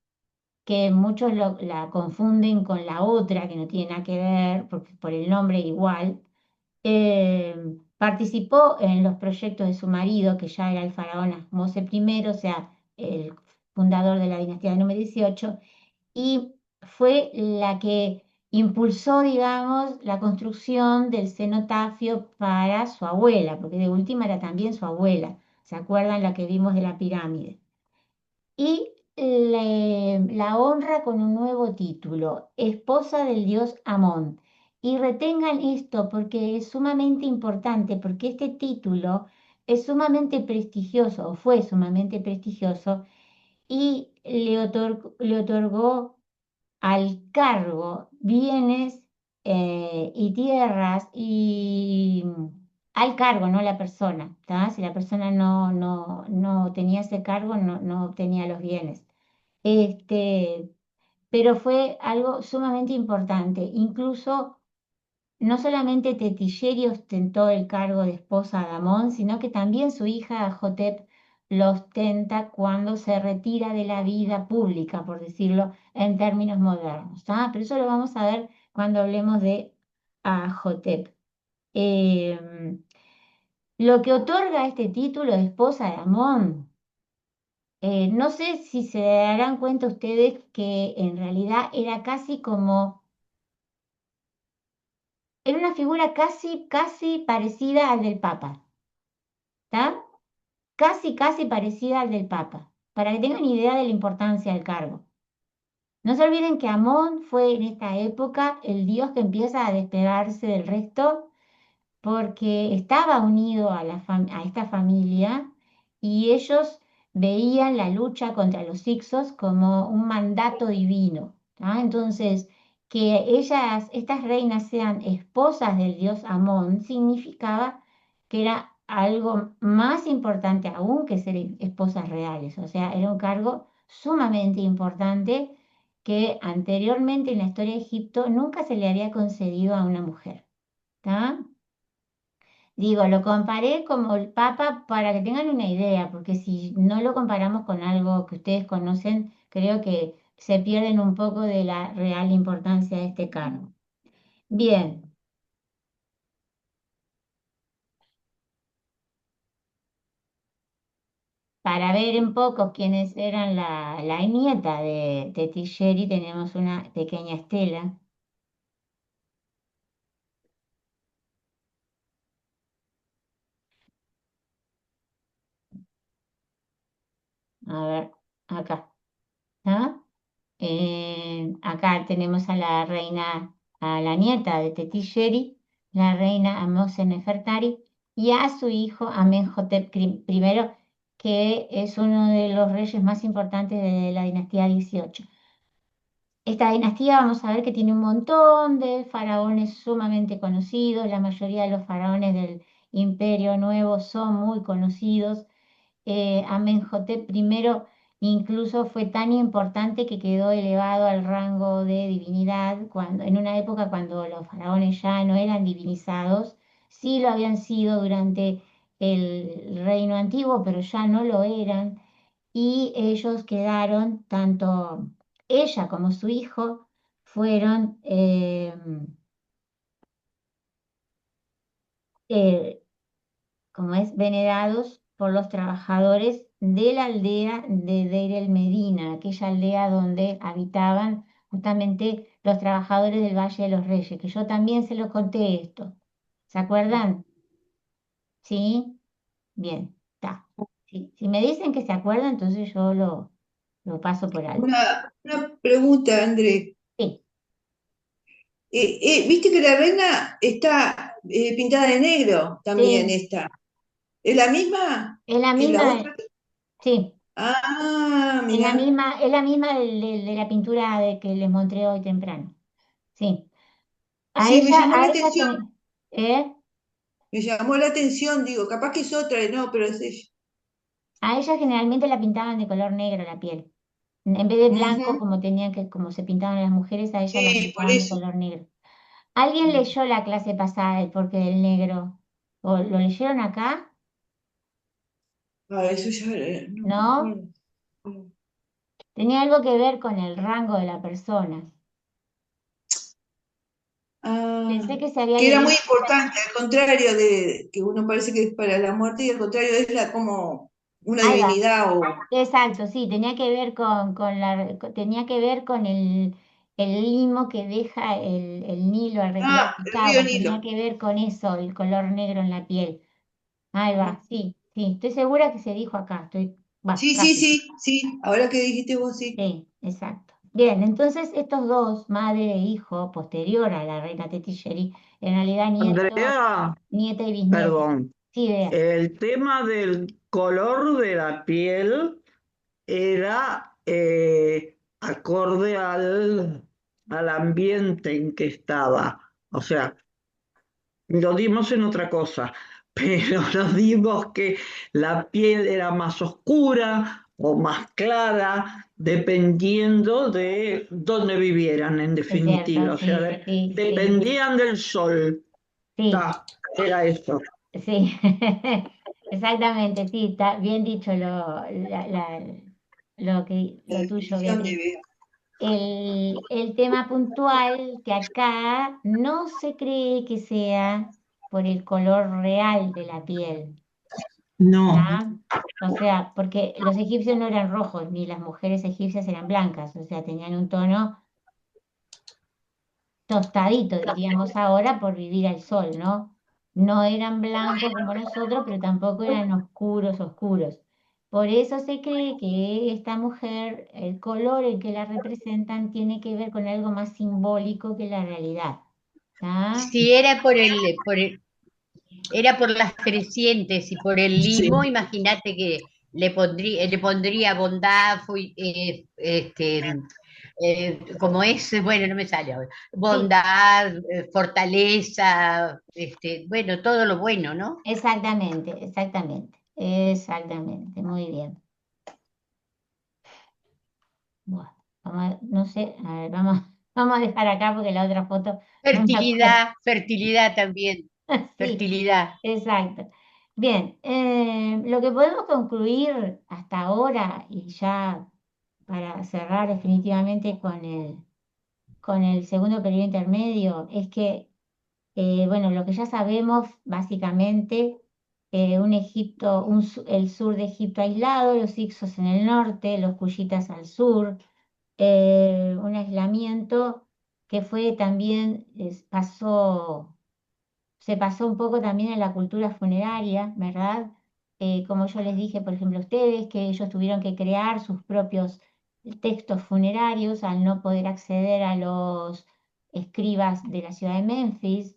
que muchos la confunden con la otra, que no tiene nada que ver, porque por el nombre igual. Participó en los proyectos de su marido, que ya era el faraón Ahmose I, o sea, el fundador de la dinastía número 18, y fue la que impulsó, digamos, la construcción del cenotafio para su abuela, porque de última era también su abuela. ¿Se acuerdan la que vimos de la pirámide? Y la honra con un nuevo título, esposa del dios Amón. Y retengan esto porque es sumamente importante, porque este título es sumamente prestigioso, o fue sumamente prestigioso, y le otorgó al cargo bienes y tierras y al cargo, no la persona, ¿tá? Si la persona no tenía ese cargo, no obtenía los bienes. Este, pero fue algo sumamente importante. Incluso no solamente Tetilleri ostentó el cargo de esposa de Amón, sino que también su hija Jotep lo ostenta cuando se retira de la vida pública, por decirlo en términos modernos. ¿Tá? Pero eso lo vamos a ver cuando hablemos de Jotep. Lo que otorga este título de esposa de Amón, no sé si se darán cuenta ustedes que en realidad era casi como, era una figura casi parecida al del Papa. ¿Está? Casi parecida al del Papa, para que tengan idea de la importancia del cargo. No se olviden que Amón fue en esta época el dios que empieza a despegarse del resto porque estaba unido a esta familia y ellos veían la lucha contra los Hicsos como un mandato divino. ¿Tá? Entonces, que estas reinas sean esposas del dios Amón, significaba que era algo más importante aún que ser esposas reales. O sea, era un cargo sumamente importante que anteriormente en la historia de Egipto nunca se le había concedido a una mujer. ¿Tá? Digo, lo comparé como el Papa para que tengan una idea, porque si no lo comparamos con algo que ustedes conocen, creo que se pierden un poco de la real importancia de este cargo. Bien, para ver un poco quiénes eran la nieta de Tetilleri, tenemos una pequeña estela. A ver, acá. ¿Ah? Acá tenemos a la reina, a la nieta de Tetilleri, la reina Amose Nefertari, y a su hijo Amenhotep I, que es uno de los reyes más importantes de la dinastía 18. Esta dinastía vamos a ver que tiene un montón de faraones sumamente conocidos, la mayoría de los faraones del Imperio Nuevo son muy conocidos. Amenhotep I incluso fue tan importante que quedó elevado al rango de divinidad en una época cuando los faraones ya no eran divinizados, sí lo habían sido durante el reino antiguo, pero ya no lo eran, y ellos quedaron, tanto ella como su hijo, fueron eh, como es, venerados por los trabajadores de la aldea de Deir el Medina, aquella aldea donde habitaban justamente los trabajadores del Valle de los Reyes, que yo también se los conté esto. ¿Se acuerdan? ¿Sí? bien, está. Si me dicen que se acuerdan, entonces yo lo paso por alto. Una pregunta, André. Sí, ¿Viste que la reina está pintada de negro también sí, esta? ¿Es la misma es la que la misma, otra? sí, Ah, mira, es la misma de la pintura de que les mostré hoy temprano. Sí. sí, me llamó A la ella atención, ¿eh? digo, capaz que es otra, no, pero es ella. A ella generalmente la pintaban de color negro la piel. En vez de blanco, Ujú, como tenían que, como se pintaban las mujeres, a ella la sí, por pintaban de eso. color negro. ¿Alguien leyó la clase pasada el porqué del negro? ¿O lo leyeron acá? Ah, eso ya no me ¿No? acuerdo. Tenía algo que ver con el rango de la persona. Ah, Pensé que se había que era muy leído. importante, al contrario de que uno parece que es para la muerte y al contrario es como una Ahí va. divinidad o... Exacto, sí, tenía que ver tenía que ver con el limo que deja el Nilo al retirar Ah, sus el río aguas, tenía Nilo. que ver con eso, el color negro en la piel. Ahí va, sí, sí, estoy segura que se dijo acá, Sí, sí, casi. sí, sí, ahora que dijiste vos, sí. Sí, exacto. Bien, entonces estos dos, madre e hijo, posterior a la reina Tetigeri, en realidad Andrea, nieta y bisnieta. perdón, Sí, vea, el tema del color de la piel era acorde al ambiente en que estaba. O sea, lo dimos en otra cosa, pero nos dimos que la piel era más oscura o más clara, dependiendo de dónde vivieran, en es cierto, definitiva. O sea, sí, sí, sí, dependían del sol. sí. Ta, era eso. Sí, exactamente, sí, está bien dicho La lo tuyo, definición Beatriz. de... El tema puntual que acá no se cree que sea por el color real de la piel, No, ¿ah? O sea, porque los egipcios no eran rojos, ni las mujeres egipcias eran blancas, o sea, tenían un tono tostadito, diríamos ahora, por vivir al sol, ¿no? No eran blancos como nosotros, pero tampoco eran oscuros, oscuros. Por eso se cree que esta mujer, el color en que la representan, tiene que ver con algo más simbólico que la realidad. ¿Ah? Si era por las crecientes y por el sí. limo, imagínate que le pondría bondad, como es, bueno, no me sale ahora, Sí, bondad, fortaleza, bueno, todo lo bueno, ¿no? exactamente, exactamente, exactamente. Muy bien. Bueno, no sé, a ver, vamos a dejar acá porque la otra foto no me acuerdo. Fertilidad, fertilidad también, Sí. fertilidad. Exacto. Bien, lo que podemos concluir hasta ahora y ya para cerrar definitivamente con el segundo periodo intermedio es que, bueno, lo que ya sabemos básicamente, un Egipto, el sur de Egipto aislado, los Hicsos en el norte, los Cuyitas al sur, un aislamiento que fue también, se pasó un poco también en la cultura funeraria, ¿verdad? Como yo les dije, por ejemplo, a ustedes, que ellos tuvieron que crear sus propios textos funerarios al no poder acceder a los escribas de la ciudad de Memphis,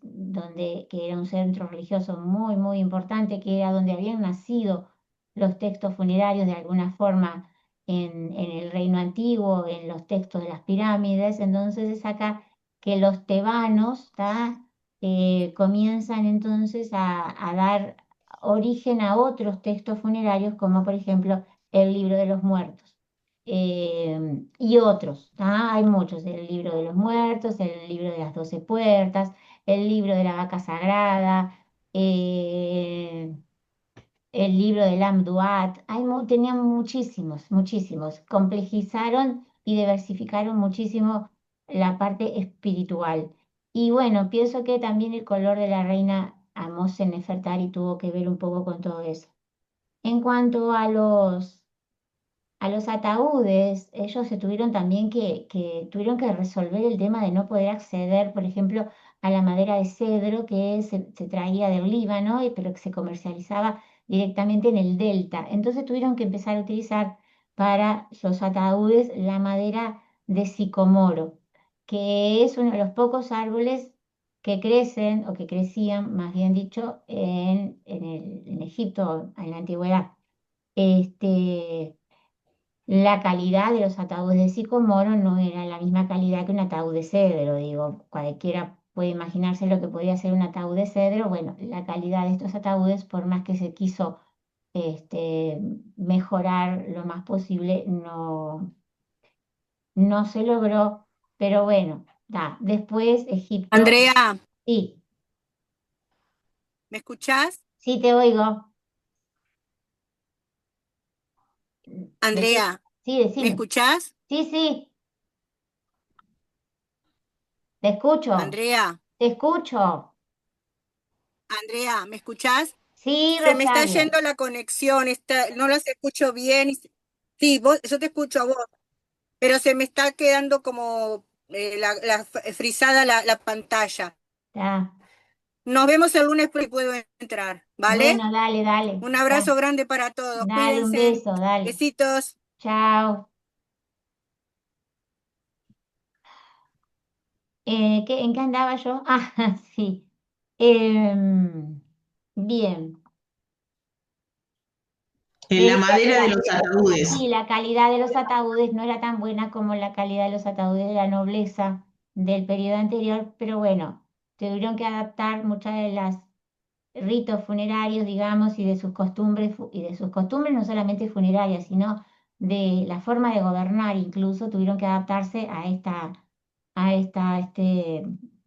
que era un centro religioso muy, muy importante, que era donde habían nacido los textos funerarios de alguna forma en el reino antiguo, en los textos de las pirámides. Entonces es acá que los tebanos, ¿tá? Comienzan entonces a dar origen a otros textos funerarios, como por ejemplo el libro de los muertos. Y otros, ¿tá? Hay muchos, el libro de los muertos, el libro de las 12 puertas, el libro de la vaca sagrada, eh, el libro del Amduat, tenían muchísimos, muchísimos. Complejizaron y diversificaron muchísimo la parte espiritual. Y bueno, pienso que también el color de la reina Amosen Nefertari tuvo que ver un poco con todo eso. En cuanto a los ataúdes, ellos se tuvieron también tuvieron que resolver el tema de no poder acceder, por ejemplo, a la madera de cedro que se traía del Líbano, pero que se comercializaba directamente en el delta. Entonces tuvieron que empezar a utilizar para los ataúdes la madera de sicomoro, que es uno de los pocos árboles que crecen, o que crecían, más bien dicho, en Egipto en la antigüedad. Este, la calidad de los ataúdes de sicomoro no era la misma calidad que un ataúd de cedro, digo, cualquiera puede imaginarse lo que podía ser un ataúd de cedro. Bueno, la calidad de estos ataúdes, por más que se quiso este, mejorar lo más posible, no se logró, pero bueno, después Egipto, Andrea, sí, ¿me escuchás? sí te oigo. Andrea, Sí, ¿me decime. escuchás? Sí, sí, te escucho, Andrea, te escucho. Andrea, ¿me escuchás? Sí, Se me está Rosario. yendo la conexión, no las escucho bien. Sí, yo te escucho a vos, pero se me está quedando como frisada la pantalla. Está. Nos vemos el lunes y puedo entrar, ¿vale? Bueno, dale, dale. Un Está. abrazo grande para todos. Dale un Cuídense. beso, dale. Besitos. Chao. ¿En qué andaba yo? Ah, sí. Bien. Te En la decía que madera de los ataúdes. sí, la calidad de los ataúdes no era tan buena como la calidad de los ataúdes de la nobleza del periodo anterior, pero bueno, tuvieron que adaptar muchas de las ritos funerarios, digamos, y de sus costumbres no solamente funerarias, sino de la forma de gobernar, incluso tuvieron que adaptarse a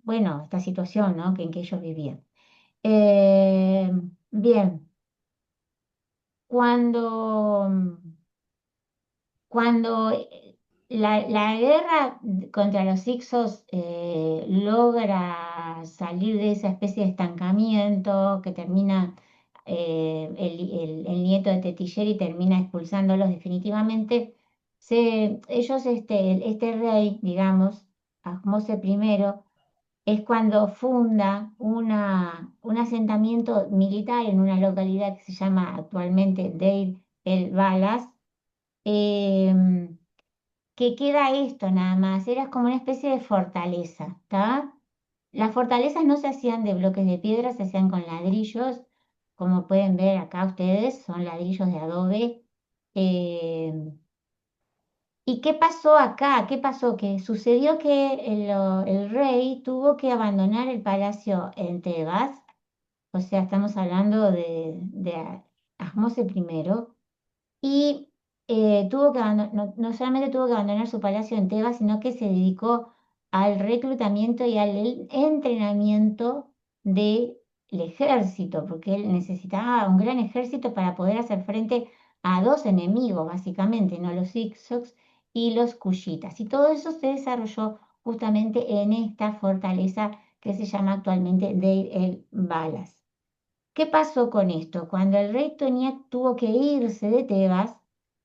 bueno, esta situación, ¿no? en que ellos vivían. Eh, bien, cuando, cuando la guerra contra los Hicsos logra salir de esa especie de estancamiento que termina, el nieto de Tetilleri termina expulsándolos definitivamente. Este rey, digamos, Ahmose I, es cuando funda un asentamiento militar en una localidad que se llama actualmente Deir el-Balas, em, que queda esto nada más, era como una especie de fortaleza, ¿está? Las fortalezas no se hacían de bloques de piedra, se hacían con ladrillos, como pueden ver acá ustedes, son ladrillos de adobe. em, ¿Y qué pasó acá? ¿Qué pasó? Que sucedió que el rey tuvo que abandonar el palacio en Tebas, o sea, estamos hablando de Ahmose I, y tuvo que no solamente tuvo que abandonar su palacio en Tebas, sino que se dedicó al reclutamiento y al entrenamiento del ejército, porque él necesitaba un gran ejército para poder hacer frente a dos enemigos, básicamente, ¿no? Los Hyksos y los Kushitas. Y todo eso se desarrolló justamente en esta fortaleza que se llama actualmente Deir el-Balas. ¿Qué pasó con esto? Cuando el rey tuvo que irse de Tebas,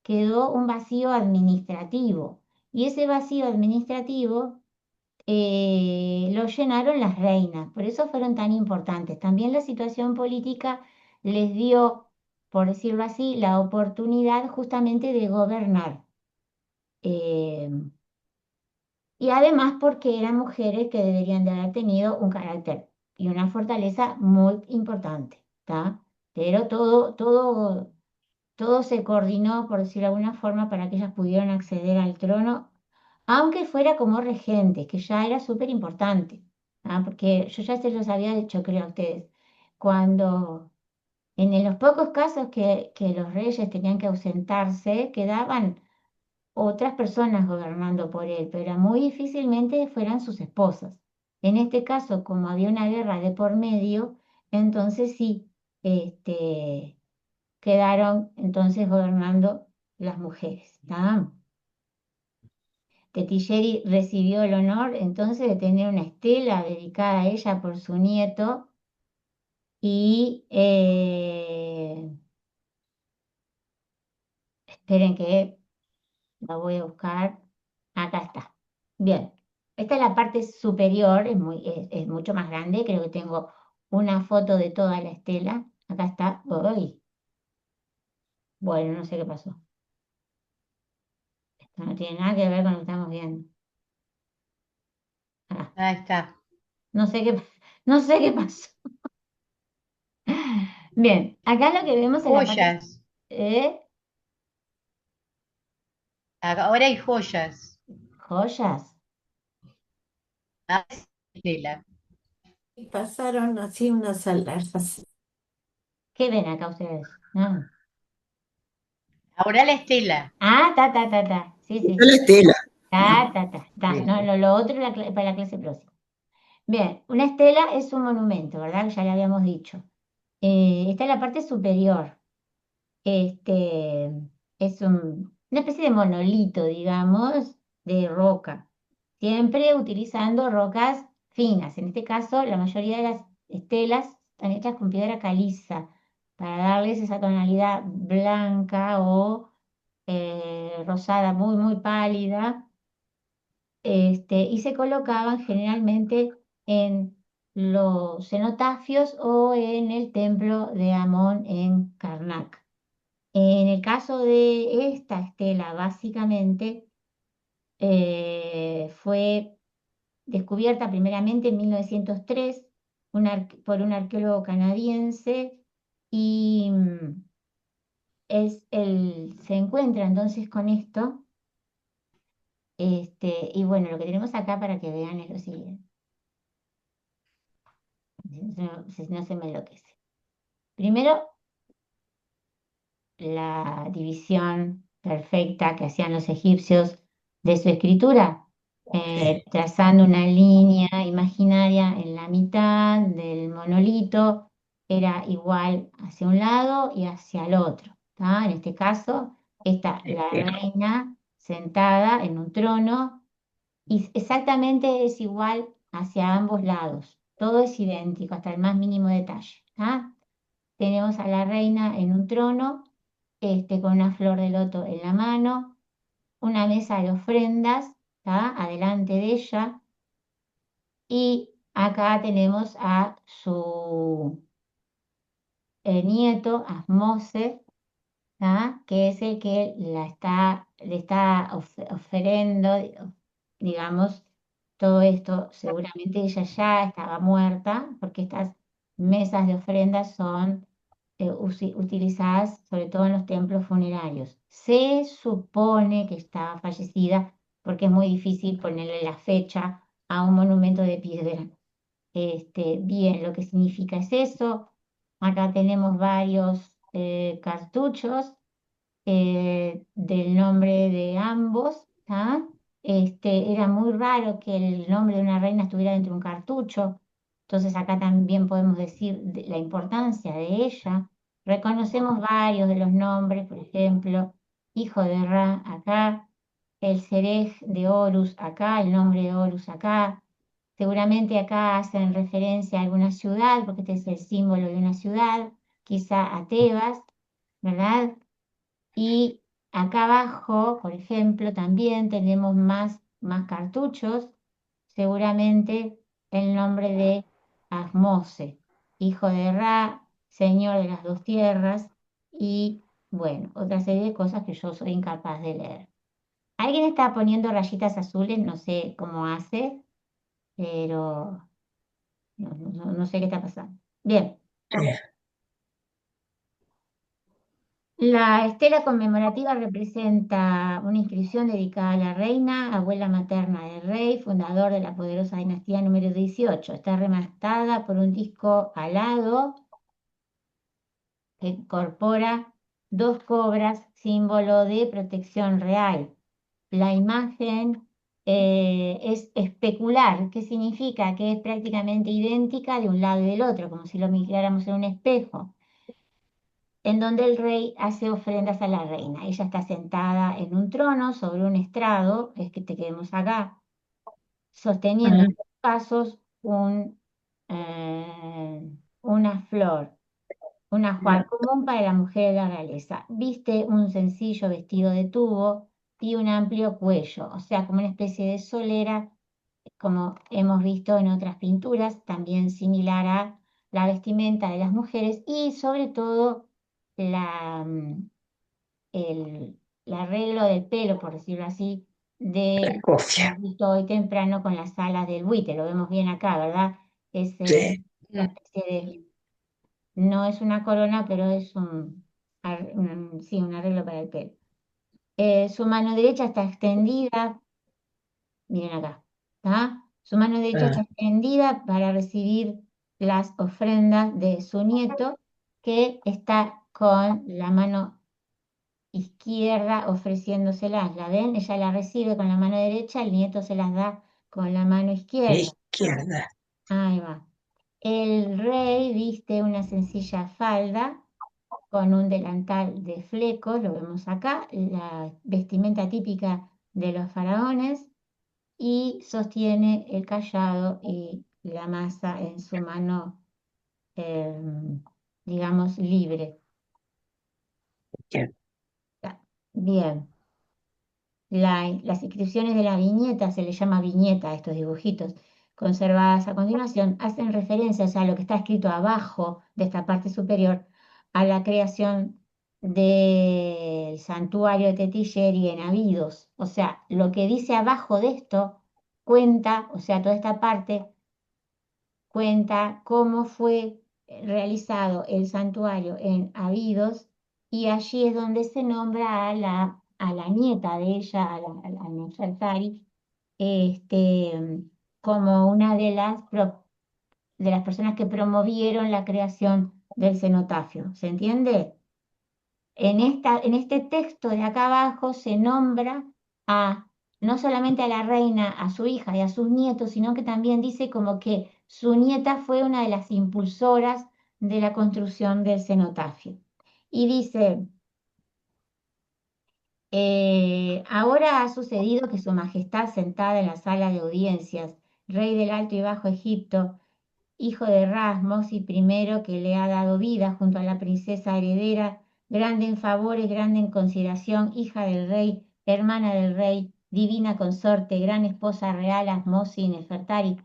quedó un vacío administrativo. Y ese vacío administrativo lo llenaron las reinas. Por eso fueron tan importantes. También la situación política les dio, por decirlo así, la oportunidad justamente de gobernar. Eh, y además porque eran mujeres que deberían de haber tenido un carácter y una fortaleza muy importante, ¿tá? Pero todo se coordinó, por decirlo de alguna forma, para que ellas pudieran acceder al trono, aunque fuera como regentes, que ya era súper importante, ¿tá? Porque yo ya se los había dicho, creo a ustedes, cuando en los pocos casos que los reyes tenían que ausentarse, quedaban otras personas gobernando por él, pero muy difícilmente fueran sus esposas. En este caso, como había una guerra de por medio, entonces sí, quedaron entonces gobernando las mujeres. ¿Tá? Tetilleri recibió el honor entonces de tener una estela dedicada a ella por su nieto y esperen que la voy a buscar. Acá está. Bien. Esta es la parte superior, es mucho más grande. Creo que tengo una foto de toda la estela. Acá está. Uy. Bueno, no sé qué pasó. Esto no tiene nada que ver con lo que estamos viendo. Ah, Ahí está. no sé qué, no sé qué pasó. Bien, acá lo que vemos en la parte... Joyas. Ahora hay joyas. Joyas. Ah, Estela. Y pasaron así unas alhajas. ¿Qué ven acá ustedes? No. Ahora la estela. Ah, ta. Sí, Yo sí. la estela. Ta. No, Este. lo otro es para la clase próxima. Bien, una estela es un monumento, ¿verdad? Ya le habíamos dicho. Está en la parte superior. Este es una especie de monolito, digamos, de roca. Siempre utilizando rocas finas. En este caso, la mayoría de las estelas están hechas con piedra caliza para darles esa tonalidad blanca o rosada muy pálida, y se colocaban generalmente en los cenotafios o en el templo de Amón en Karnak. En el caso de esta estela, básicamente fue descubierta primeramente en 1903 por un arqueólogo canadiense y se encuentra entonces con esto. Y bueno, lo que tenemos acá para que vean es lo siguiente. Si no se me enloquece. Primero, la división perfecta que hacían los egipcios de su escritura, trazando una línea imaginaria en la mitad del monolito, era igual hacia un lado y hacia el otro. ¿Tá? En este caso, está la reina sentada en un trono y exactamente es igual hacia ambos lados. Todo es idéntico, hasta el más mínimo detalle. ¿Tá? Tenemos a la reina en un trono, con una flor de loto en la mano, una mesa de ofrendas, ¿tá? Adelante de ella, y acá tenemos a su nieto, Asmose, ¿tá? Que es el que le está ofreciendo, digamos, todo esto. Seguramente ella ya estaba muerta, porque estas mesas de ofrendas son utilizadas sobre todo en los templos funerarios. Se supone que estaba fallecida porque es muy difícil ponerle la fecha a un monumento de piedra. Bien, lo que significa es eso. Acá tenemos varios cartuchos del nombre de ambos. ¿Ah? Era muy raro que el nombre de una reina estuviera dentro de un cartucho. Entonces acá también podemos decir la importancia de ella. Reconocemos varios de los nombres, por ejemplo, hijo de Ra acá, el Serej de Horus acá, el nombre de Horus acá. Seguramente acá hacen referencia a alguna ciudad, porque este es el símbolo de una ciudad, quizá a Tebas, ¿verdad? Y acá abajo, por ejemplo, también tenemos más cartuchos, seguramente el nombre de Asmose, hijo de Ra, señor de las dos tierras, y bueno, otra serie de cosas que yo soy incapaz de leer. Alguien está poniendo rayitas azules, no sé cómo hace, pero no sé qué está pasando. Bien. La estela conmemorativa representa una inscripción dedicada a la reina, abuela materna del rey, fundador de la poderosa dinastía número 18. Está rematada por un disco alado que incorpora dos cobras, símbolo de protección real. La imagen es especular, que significa que es prácticamente idéntica de un lado y del otro, como si lo miráramos en un espejo, en donde el rey hace ofrendas a la reina. Ella está sentada en un trono sobre un estrado, es que te quedemos acá, sosteniendo en sus pasos una flor, un ajuar común para la mujer de la realeza. Viste un sencillo vestido de tubo y un amplio cuello, o sea, como una especie de solera, como hemos visto en otras pinturas, también similar a la vestimenta de las mujeres y sobre todo la el arreglo del pelo, por decirlo así, de Cofia. visto hoy temprano con las alas del buitre. Lo vemos bien acá, ¿verdad? Es Sí. una especie de, no es una corona, pero es sí, un arreglo para el pelo. Su mano derecha está extendida, miren acá, ¿está? Su mano derecha está Ah, extendida para recibir las ofrendas de su nieto, que está con la mano izquierda ofreciéndoselas. ¿La ven? Ella la recibe con la mano derecha, el nieto se las da con la mano izquierda. izquierda. Ahí va. El rey viste una sencilla falda con un delantal de flecos, lo vemos acá, la vestimenta típica de los faraones, y sostiene el cayado y la masa en su mano, digamos, libre. Izquierda. Bien. Las inscripciones de la viñeta, se le llama viñeta a estos dibujitos, conservadas a continuación, hacen referencia, o sea, lo que está escrito abajo de esta parte superior, a la creación del santuario de Tetilleri en Abidos. O sea, lo que dice abajo de esto cuenta, o sea, toda esta parte cuenta cómo fue realizado el santuario en Abidos, y allí es donde se nombra a la nieta de ella, a Nefertari, como una de las personas que promovieron la creación del cenotafio. ¿Se entiende? En este texto de acá abajo se nombra a no solamente a la reina, a su hija y a sus nietos, sino que también dice como que su nieta fue una de las impulsoras de la construcción del cenotafio. Y dice, ahora ha sucedido que su majestad, sentada en la sala de audiencias, rey del Alto y Bajo Egipto, hijo de Rasmos y primero que le ha dado vida junto a la princesa heredera, grande en favores, grande en consideración, hija del rey, hermana del rey, divina consorte, gran esposa real, Asmosi y Nefertari.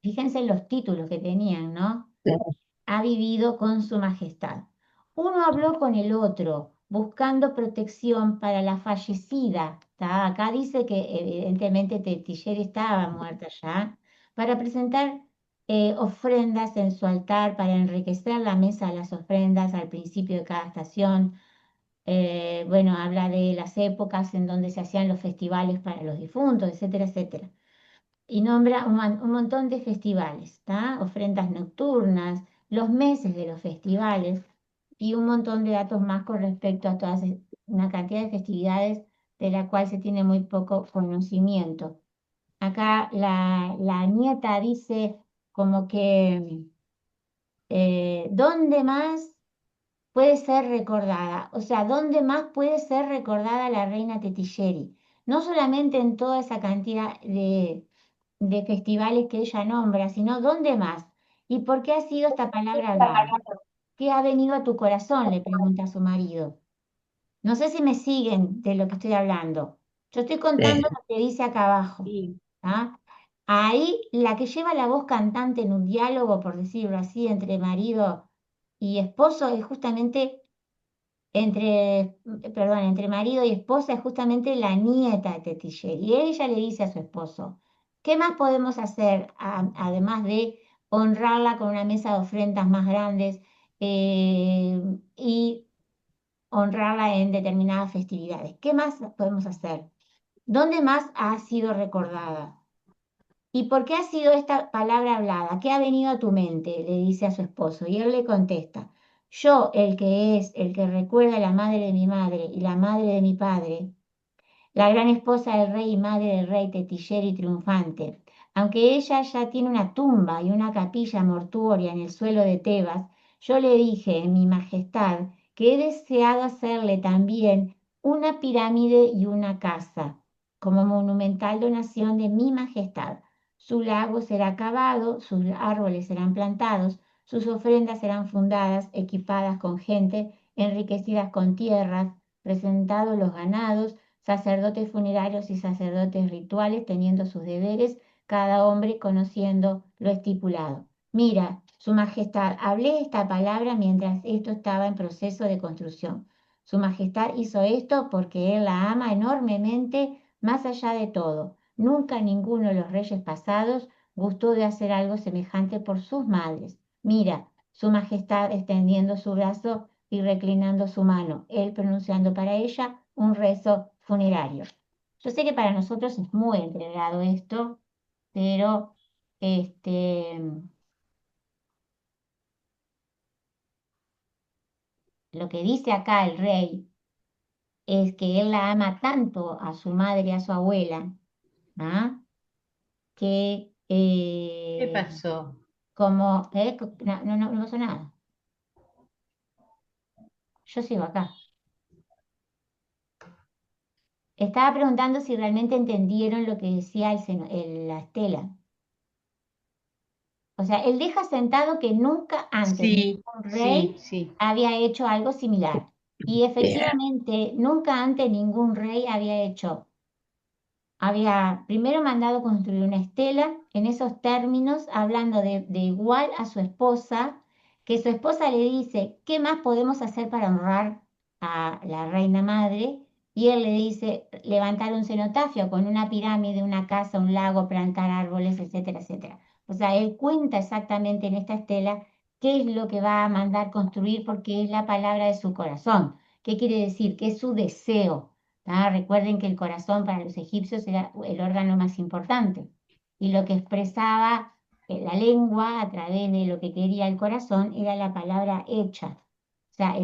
Fíjense en los títulos que tenían, ¿no? Ha vivido con su majestad. Uno habló con el otro, buscando protección para la fallecida. ¿Tá? Acá dice que evidentemente Tetiller estaba muerta ya, para presentar ofrendas en su altar, para enriquecer la mesa de las ofrendas al principio de cada estación. Bueno, habla de las épocas en donde se hacían los festivales para los difuntos, etcétera, etcétera, y nombra un montón de festivales, ¿tá? Ofrendas nocturnas, los meses de los festivales y un montón de datos más con respecto a una cantidad de festividades de la cual se tiene muy poco conocimiento. Acá la nieta dice como que ¿dónde más puede ser recordada? O sea, ¿dónde más puede ser recordada la reina Tetilleri? No solamente en toda esa cantidad de festivales que ella nombra, sino ¿dónde más? ¿Y por qué ha sido esta palabra hablada? ¿Qué ha venido a tu corazón? Le pregunta a su marido. No sé si me siguen de lo que estoy hablando. Yo estoy contando lo que dice acá abajo. Sí. ¿Ah? Ahí la que lleva la voz cantante en un diálogo, por decirlo así, entre marido y esposo es justamente entre marido y esposa es justamente la nieta de Tetiller. Y ella le dice a su esposo, ¿qué más podemos hacer además de honrarla con una mesa de ofrendas más grandes y honrarla en determinadas festividades? ¿Qué más podemos hacer? ¿Dónde más ha sido recordada? ¿Y por qué ha sido esta palabra hablada? ¿Qué ha venido a tu mente? Le dice a su esposo. Y él le contesta, yo, el que es, el que recuerda a la madre de mi madre y la madre de mi padre, la gran esposa del rey y madre del rey Tetiller y triunfante. Aunque ella ya tiene una tumba y una capilla mortuoria en el suelo de Tebas, yo le dije, en mi majestad, que he deseado hacerle también una pirámide y una casa, como monumental donación de mi majestad. Su lago será cavado, sus árboles serán plantados, sus ofrendas serán fundadas, equipadas con gente, enriquecidas con tierras, presentados los ganados, sacerdotes funerarios y sacerdotes rituales teniendo sus deberes, cada hombre conociendo lo estipulado. Mira, Su Majestad, hablé esta palabra mientras esto estaba en proceso de construcción. Su Majestad hizo esto porque él la ama enormemente, más allá de todo. Nunca ninguno de los reyes pasados gustó de hacer algo semejante por sus madres. Mira, Su Majestad extendiendo su brazo y reclinando su mano, él pronunciando para ella un rezo funerario. Yo sé que para nosotros es muy entregado esto, pero lo que dice acá el rey es que él la ama tanto a su madre y a su abuela, ¿ah? Que ¿Qué pasó? como, no pasó nada. Yo sigo acá. Estaba preguntando si realmente entendieron lo que decía la estela. O sea, él deja sentado que nunca antes Sí, ningún sí, rey sí. había hecho algo similar. Y efectivamente, nunca antes ningún rey había primero mandado construir una estela en esos términos, hablando de igual a su esposa, que su esposa le dice, ¿qué más podemos hacer para honrar a la reina madre? Y él le dice, levantar un cenotafio con una pirámide, una casa, un lago, plantar árboles, etcétera, etcétera. O sea, él cuenta exactamente en esta estela qué es lo que va a mandar construir porque es la palabra de su corazón. ¿Qué quiere decir? Que es su deseo. Recuerden que el corazón para los egipcios era el órgano más importante y lo que expresaba la lengua a través de lo que quería el corazón era la palabra hecha, o sea,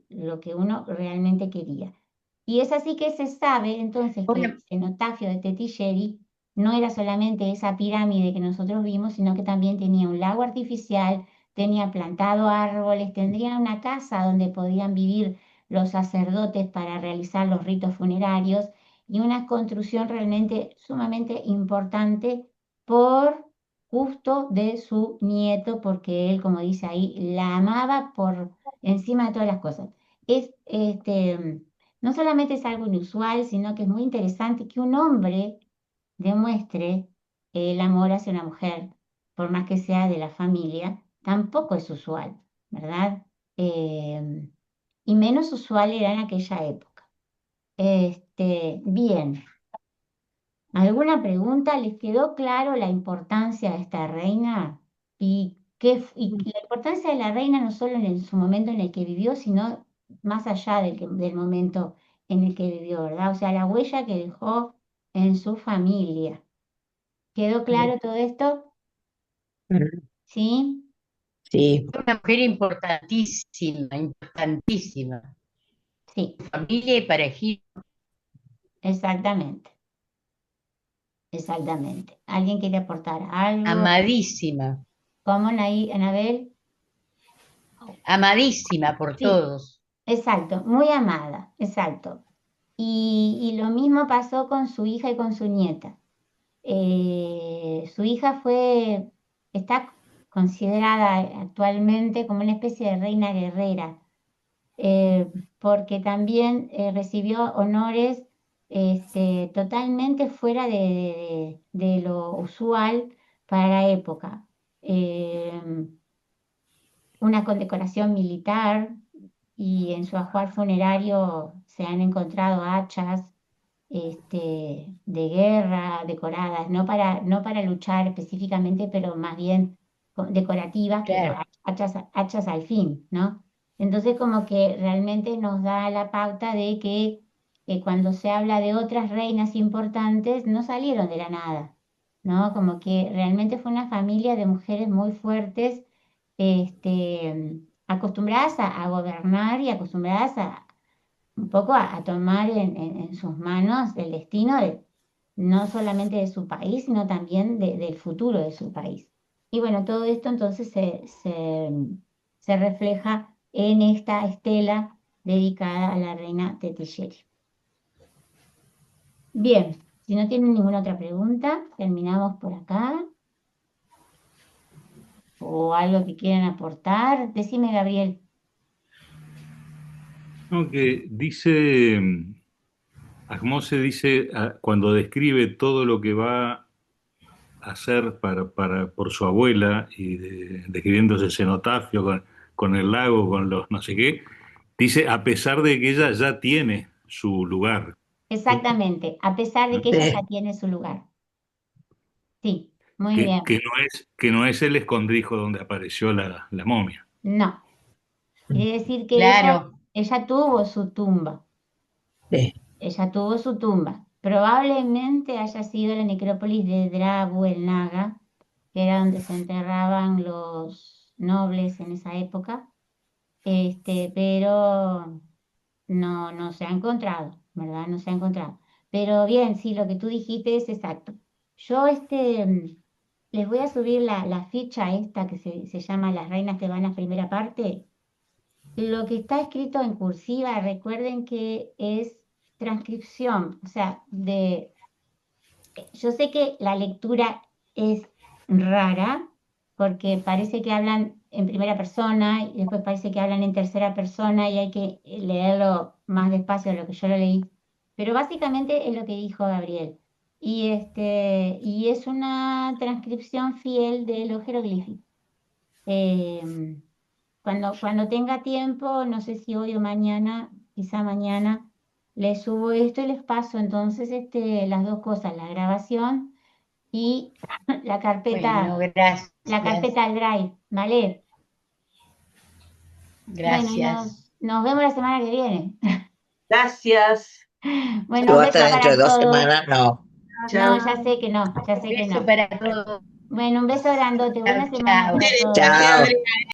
lo que uno realmente quería. Y es así que se sabe entonces que Bueno, el cenotafio de Tetilleri no era solamente esa pirámide que nosotros vimos, sino que también tenía un lago artificial, tenía plantado árboles, tendría una casa donde podían vivir los sacerdotes para realizar los ritos funerarios y una construcción realmente sumamente importante por gusto de su nieto, porque él, como dice ahí, la amaba por encima de todas las cosas. No solamente es algo inusual, sino que es muy interesante que un hombre demuestre el amor hacia una mujer, por más que sea de la familia, tampoco es usual, ¿verdad? Eh, y menos usual era en aquella época. Bien, ¿alguna pregunta? ¿Les quedó claro la importancia de esta reina? Y la importancia de la reina no solo en su momento en el que vivió, sino más allá del momento en el que vivió, ¿verdad? O sea, la huella que dejó en su familia. ¿Quedó claro todo esto? ¿Sí? Sí, una mujer importantísima, importantísima. Sí, Familia y para Egipto, exactamente, exactamente. ¿Alguien quiere aportar algo? amadísima, ¿Cómo, Anabel? amadísima por Sí, todos. exacto, muy amada, exacto. Y lo mismo pasó con su hija y con su nieta. Su hija está considerada actualmente como una especie de reina guerrera, porque también recibió honores totalmente fuera de lo usual para la época. Eh, una condecoración militar y en su ajuar funerario se han encontrado hachas de guerra decoradas, no para luchar específicamente, pero más bien decorativas, pero Claro, hachas al fin, ¿no? Entonces como que realmente nos da la pauta de que cuando se habla de otras reinas importantes, no salieron de la nada, ¿no? Como que realmente fue una familia de mujeres muy fuertes, acostumbradas a gobernar y acostumbradas un poco a tomar en sus manos el destino no solamente de su país, sino también del futuro de su país. Y bueno, todo esto entonces se refleja en esta estela dedicada a la reina Tetilleri. Bien, si no tienen ninguna otra pregunta, terminamos por acá. ¿O algo que quieran aportar? Decime, Gabriel. No, que dice, Ahmose dice, cuando describe todo lo que va a hacer por su abuela y describiendo ese cenotafio con el lago, con los no sé qué, Dice, a pesar de que ella ya tiene su lugar. Exactamente, a pesar de que ella Sí. ya tiene su lugar. Sí, muy Que, bien. que no es el escondrijo donde apareció la momia. No, quiere decir que Claro. ella tuvo su tumba. Sí. Ella tuvo su tumba. Probablemente haya sido la necrópolis de Drabu el Naga, que era donde se enterraban los nobles en esa época, pero no se ha encontrado, ¿verdad? No se ha encontrado. Pero bien, sí, lo que tú dijiste es exacto. Yo les voy a subir la ficha esta que se llama Las Reinas Tebanas primera parte. Lo que está escrito en cursiva, recuerden que es transcripción, o sea, yo sé que la lectura es rara porque parece que hablan en primera persona y después parece que hablan en tercera persona y hay que leerlo más despacio de lo que yo lo leí, pero básicamente es lo que dijo Gabriel. Y es una transcripción fiel de los jeroglíficos. Eh, cuando tenga tiempo, no sé si hoy o mañana, quizá mañana, les subo esto y les paso entonces las dos cosas, la grabación y la Bueno, carpeta gracias. al Drive, ¿vale? Bueno, y Gracias. nos vemos la semana que viene. Gracias. Bueno, un Tú beso hasta dentro de para 2 todos. semanas, no. No, Chao. ya sé que no, ya sé que Beso no. para todos. Bueno, un beso grandote, buena Chao, semana chao. para todos. Chao.